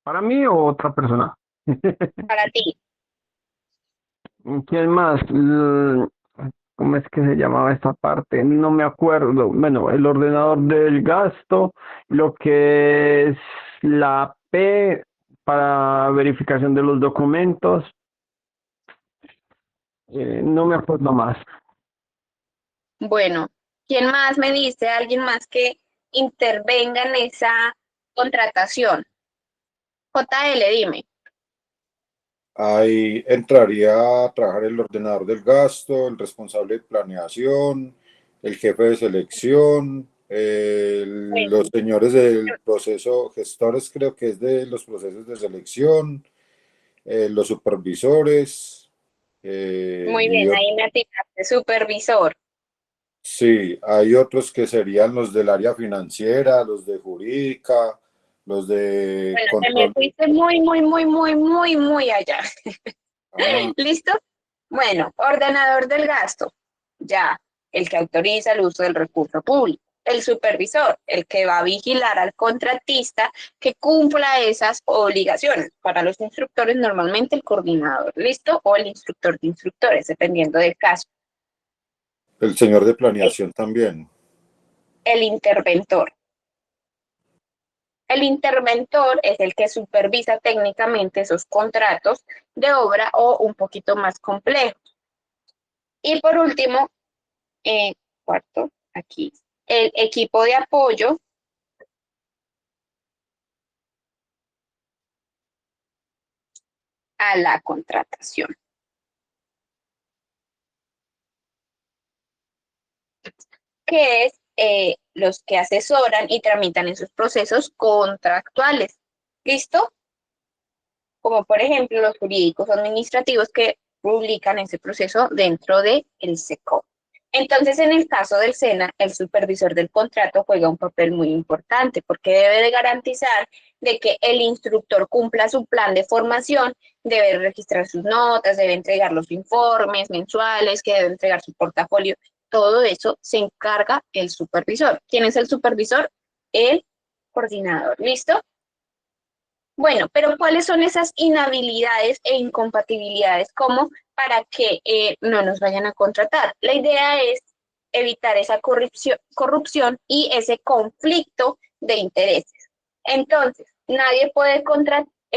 ¿Para mí o otra persona? Para ti. ¿Quién más? ¿Cómo es que se llamaba esta parte? No me acuerdo. Bueno, el ordenador del gasto, lo que es la P para verificación de los documentos. No me acuerdo más. Bueno, ¿quién más me dice? ¿Alguien más que intervenga en esa contratación? JL, dime. Ahí entraría a trabajar el ordenador del gasto, el responsable de planeación, el jefe de selección, los señores del proceso, gestores creo que es de los procesos de selección, los supervisores. Muy bien, ahí me atinaste, supervisor. Sí, hay otros que serían los del área financiera, los de jurídica, los de Bueno, te control. me fuiste muy allá. Ah, ¿Listo? Bueno, ordenador del gasto. Ya, el que autoriza el uso del recurso público. El supervisor, el que va a vigilar al contratista que cumpla esas obligaciones. Para los instructores, normalmente el coordinador, ¿listo? O el instructor de instructores, dependiendo del caso. el señor de planeación también. El interventor. El interventor es el que supervisa técnicamente esos contratos de obra o un poquito más complejos. Y por último, cuarto, aquí, el equipo de apoyo a la contratación. Que es los que asesoran y tramitan esos procesos contractuales. ¿Listo? Como por ejemplo los jurídicos administrativos que publican ese proceso dentro del SECO. Entonces, en el caso del SENA, el supervisor del contrato juega un papel muy importante porque debe de garantizar de que el instructor cumpla su plan de formación, debe registrar sus notas, debe entregar los informes mensuales, que debe entregar su portafolio. Todo eso se encarga el supervisor. ¿Quién es el supervisor? El coordinador. ¿Listo? Bueno, pero ¿cuáles son esas inhabilidades e incompatibilidades como para que no nos vayan a contratar? La idea es evitar esa corrupción y ese conflicto de intereses. Entonces, nadie puede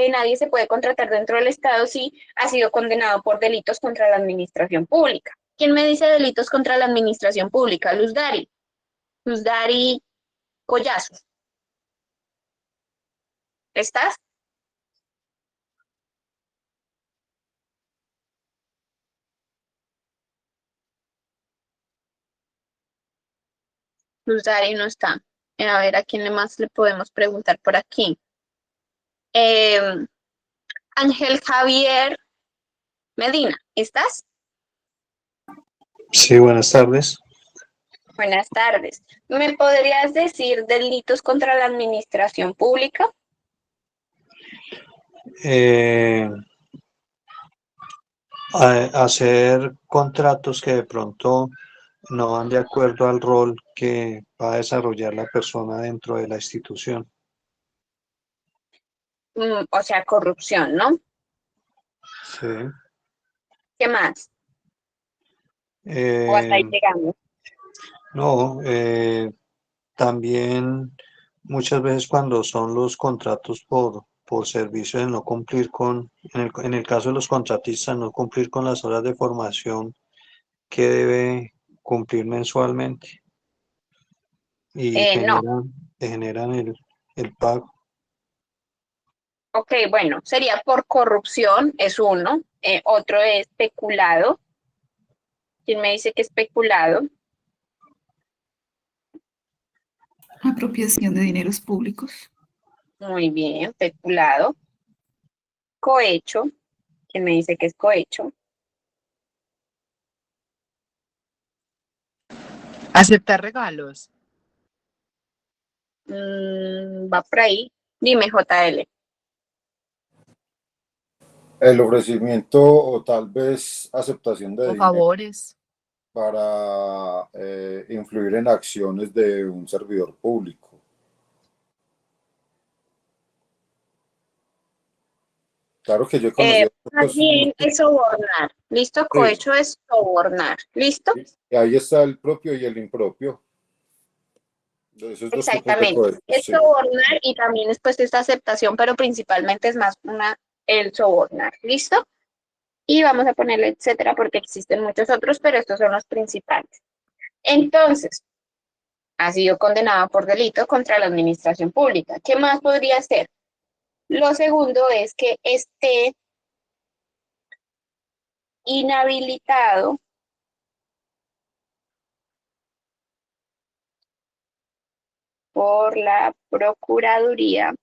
nadie se puede contratar dentro del Estado si ha sido condenado por delitos contra la administración pública. ¿Quién me dice delitos contra la administración pública? Luz Dari. Luz Dari Collazo. ¿Estás? Luz Dari no está. A ver, ¿a quién más le podemos preguntar por aquí? Ángel Javier Medina, ¿estás? Sí, buenas tardes. Buenas tardes. ¿Me podrías decir delitos contra la administración pública? Hacer contratos que de pronto no van de acuerdo al rol que va a desarrollar la persona dentro de la institución. O sea, corrupción, ¿no? Sí. ¿Qué más? ¿O hasta ahí llegamos? No, también muchas veces cuando son los contratos por servicio de no cumplir en el caso de los contratistas, no cumplir con las horas de formación que debe cumplir mensualmente y No. generan el pago. Ok, bueno, sería por corrupción, es uno. Otro es peculado. ¿Quién me dice que es peculado? Apropiación de dineros públicos. Muy bien, peculado. Cohecho. ¿Quién me dice que es cohecho? Aceptar regalos. Va por ahí. Dime, JL. El ofrecimiento o tal vez aceptación de O dinero favores. para influir en acciones de un servidor público. Claro que yo he conocido Más bien es sobornar. ¿Listo? Cohecho es sobornar. ¿Listo? y ahí está el propio y el impropio. De esos dos tipos de Exactamente. cohecho, Es sí. sobornar y también después esta aceptación, pero principalmente es más el sobornar. ¿Listo? Y vamos a ponerle etcétera porque existen muchos otros, pero estos son los principales. Entonces, ha sido condenado por delito contra la administración pública. ¿Qué más podría ser? Lo segundo es que esté inhabilitado por la Procuraduría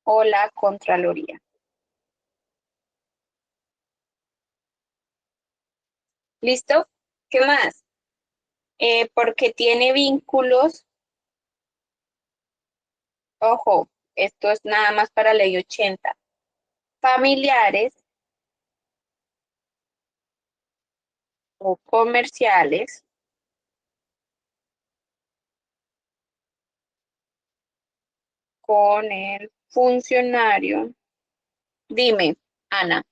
o la Contraloría. ¿Listo? ¿Qué más? Porque tiene vínculos, ojo, esto es nada más para ley 80, familiares o comerciales con el funcionario. Dime, Ana.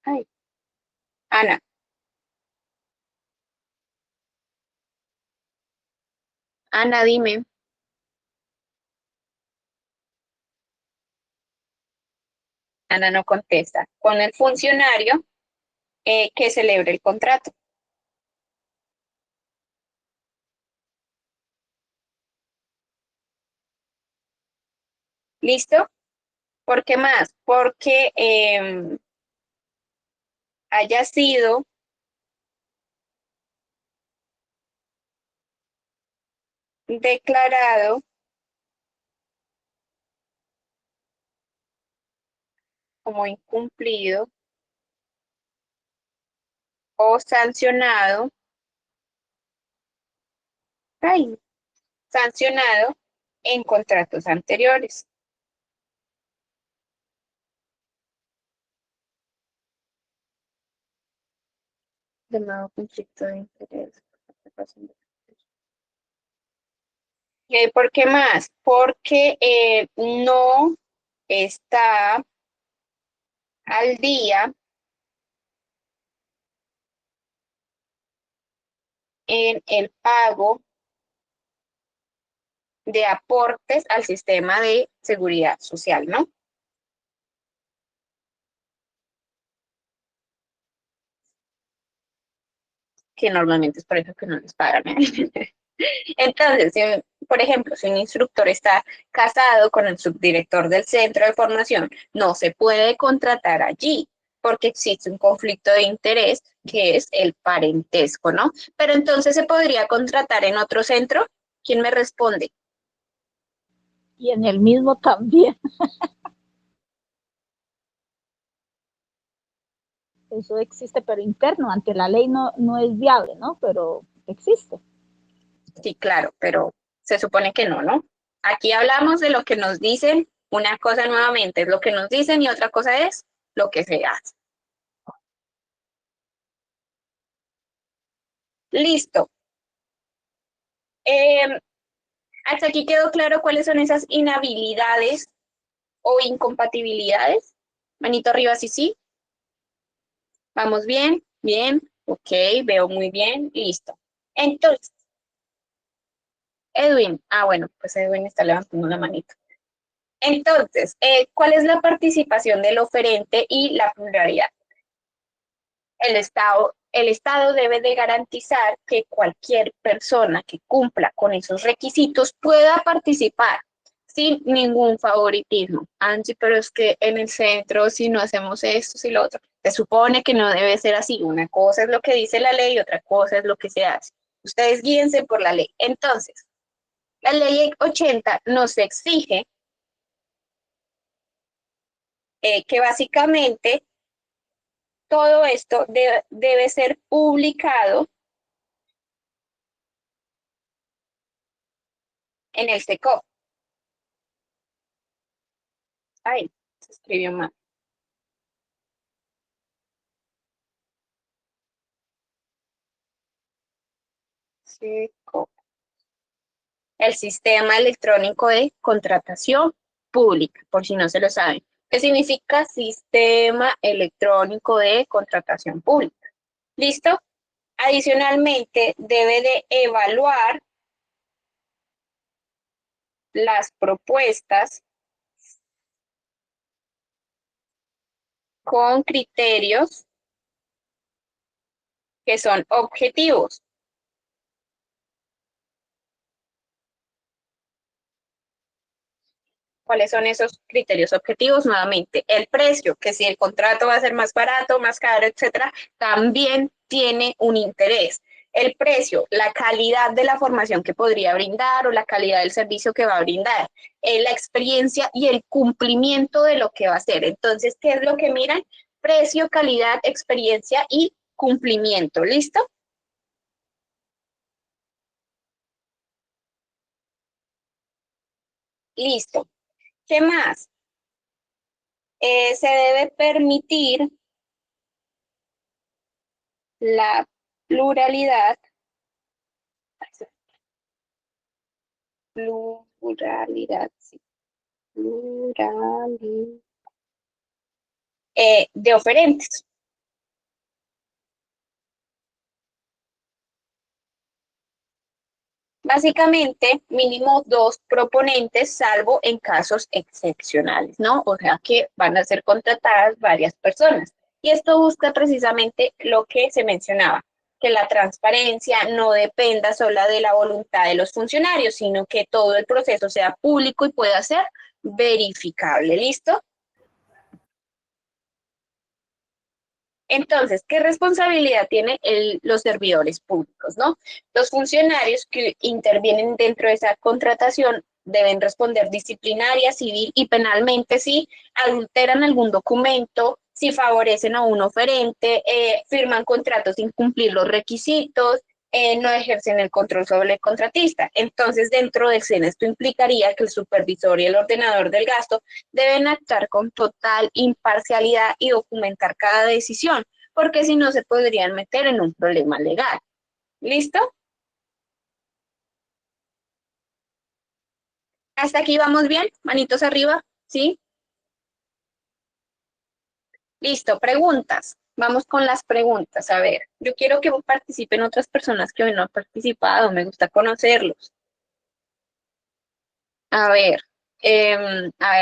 Ay, Ana. Ana, dime. Ana no contesta. Con el funcionario que celebre el contrato. ¿Listo? ¿Por qué más? Porque haya sido declarado como incumplido o sancionado, sancionado en contratos anteriores. Llamado conflicto de interés. ¿Por qué más? Porque no está al día en el pago de aportes al sistema de seguridad social, ¿no? Que normalmente es por eso que no les pagan. Entonces, por ejemplo, si un instructor está casado con el subdirector del centro de formación, no se puede contratar allí porque existe un conflicto de interés que es el parentesco, ¿no? Pero entonces se podría contratar en otro centro. ¿Quién me responde? Y en el mismo también. Eso existe, pero interno, ante la ley no es viable, ¿no? Pero existe. Sí, claro, pero se supone que no, ¿no? Aquí hablamos de lo que nos dicen, una cosa nuevamente es lo que nos dicen y otra cosa es lo que se hace. Listo. Hasta aquí quedó claro cuáles son esas inhabilidades o incompatibilidades. Manito arriba, sí, sí. Vamos bien, bien. Ok, veo muy bien. Listo. Entonces, Edwin. Ah, bueno, pues Edwin está levantando la manito. Entonces, ¿cuál es la participación del oferente y la pluralidad? El Estado debe de garantizar que cualquier persona que cumpla con esos requisitos pueda participar sin ningún favoritismo. Angie, pero es que en el centro, si no hacemos esto, si lo otro, se supone que no debe ser así. Una cosa es lo que dice la ley y otra cosa es lo que se hace. Ustedes guíense por la ley. Entonces, la ley 80 nos exige que básicamente todo esto debe ser publicado en el SECO. Ay, se escribió mal. SECO. El Sistema Electrónico de Contratación Pública, por si no se lo saben. ¿Qué significa Sistema Electrónico de Contratación Pública? ¿Listo? Adicionalmente, debe de evaluar las propuestas con criterios que son objetivos. ¿Cuáles son esos criterios objetivos? Nuevamente, el precio, que si el contrato va a ser más barato, más caro, etcétera, también tiene un interés. El precio, la calidad de la formación que podría brindar o la calidad del servicio que va a brindar, la experiencia y el cumplimiento de lo que va a hacer. Entonces, ¿qué es lo que miran? Precio, calidad, experiencia y cumplimiento. ¿Listo? Listo. ¿Qué más? Se debe permitir la pluralidad, sí, pluralidad de oferentes. Básicamente, mínimo 2 proponentes, salvo en casos excepcionales, ¿no? O sea que van a ser contratadas varias personas. Y esto busca precisamente lo que se mencionaba, que la transparencia no dependa sola de la voluntad de los funcionarios, sino que todo el proceso sea público y pueda ser verificable. ¿Listo? Entonces, ¿qué responsabilidad tienen los servidores públicos, no? Los funcionarios que intervienen dentro de esa contratación deben responder disciplinaria, civil y penalmente si adulteran algún documento, si favorecen a un oferente, firman contratos sin cumplir los requisitos, no ejercen el control sobre el contratista. Entonces, dentro del SENA, esto implicaría que el supervisor y el ordenador del gasto deben actuar con total imparcialidad y documentar cada decisión, porque si no se podrían meter en un problema legal. ¿Listo? ¿Hasta aquí vamos bien? Manitos arriba, ¿sí? Listo, preguntas. Vamos con las preguntas. A ver, yo quiero que participen otras personas que hoy no han participado. Me gusta conocerlos. A ver,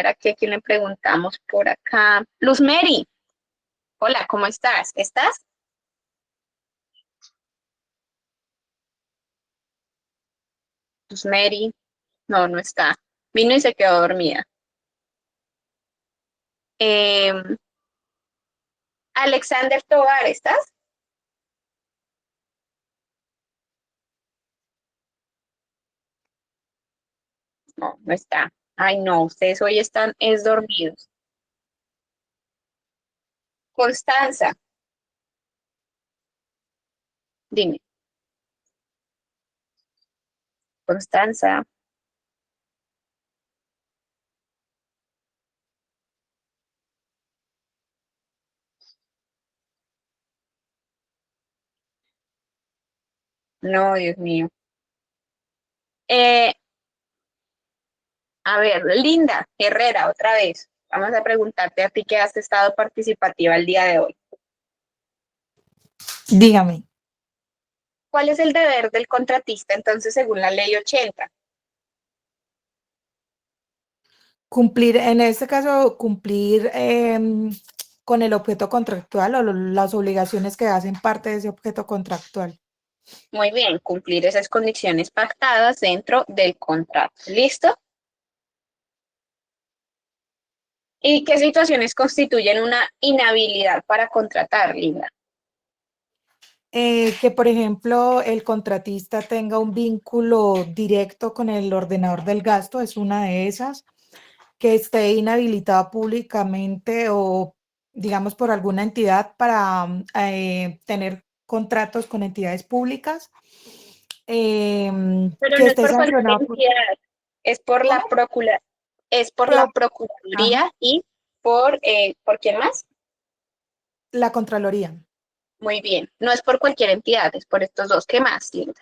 aquí a quién le preguntamos por acá. Luz Mary, hola, ¿cómo estás? ¿Estás? Luz Mary, no, no está. Vino y se quedó dormida. Em, Alexander Tovar, ¿estás? No, no está. Ay, no, ustedes hoy están es dormidos. Constanza, dime. Constanza, no, Dios mío. Eh, a ver, Linda Herrera, otra vez. Vamos a preguntarte a ti que has estado participativa el día de hoy. Dígame. ¿Cuál es el deber del contratista entonces según la ley 80? Cumplir, en este caso, cumplir con el objeto contractual o las obligaciones que hacen parte de ese objeto contractual. Muy bien, cumplir esas condiciones pactadas dentro del contrato. ¿Listo? ¿Y qué situaciones constituyen una inhabilidad para contratar, Linda? Que, por ejemplo, el contratista tenga un vínculo directo con el ordenador del gasto, es una de esas. Que esté inhabilitado públicamente o, digamos, por alguna entidad para tener contratos con entidades públicas. Pero Que no es esté por cualquier sancionado entidad, es por la Procuraduría Ajá. y ¿por quién más? La Contraloría. Muy bien, no es por cualquier entidad, es por estos dos. ¿Qué más, Linda?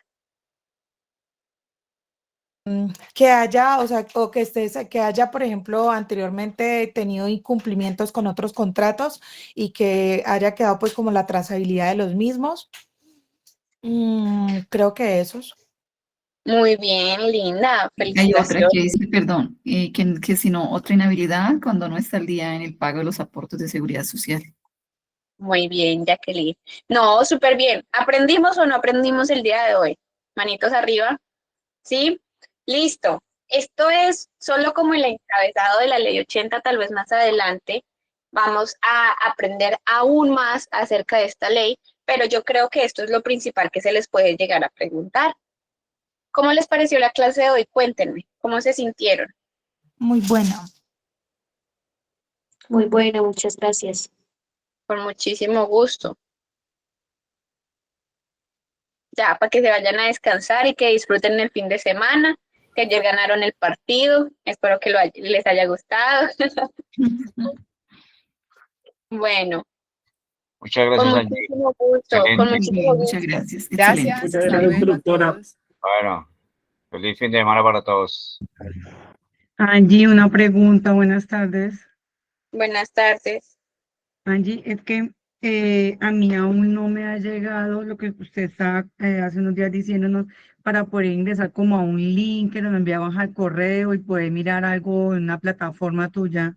Que haya, o sea, o que haya, por ejemplo, anteriormente tenido incumplimientos con otros contratos y que haya quedado pues como la trazabilidad de los mismos. Creo que esos. Muy bien, Linda, Hay otra que felicitaciones. dice, perdón, que si no, otra inhabilidad cuando no está al día en el pago de los aportes de seguridad social. Muy bien, Jacqueline. No, súper bien. ¿Aprendimos o no aprendimos el día de hoy? Manitos arriba. ¿Sí? Listo. Esto es solo como el encabezado de la ley 80, tal vez más adelante vamos a aprender aún más acerca de esta ley, pero yo creo que esto es lo principal que se les puede llegar a preguntar. ¿Cómo les pareció la clase de hoy? Cuéntenme, ¿cómo se sintieron? Muy buena. Muy buena, muchas gracias. Con muchísimo gusto. Ya, para que se vayan a descansar y que disfruten el fin de semana, que ayer ganaron el partido, espero que les haya gustado. Bueno, Muchas con gracias, Angie. muchísimo gusto, con Excelente. muchísimo Muchas gusto. gracias. Gracias, Excelente. hasta luego a todos. Bueno, feliz fin de semana para todos. Angie, una pregunta, buenas tardes. Buenas tardes. Angie, es que a mí aún no me ha llegado lo que usted está hace unos días diciéndonos para poder ingresar como a un link que nos enviaban al correo y poder mirar algo en una plataforma tuya.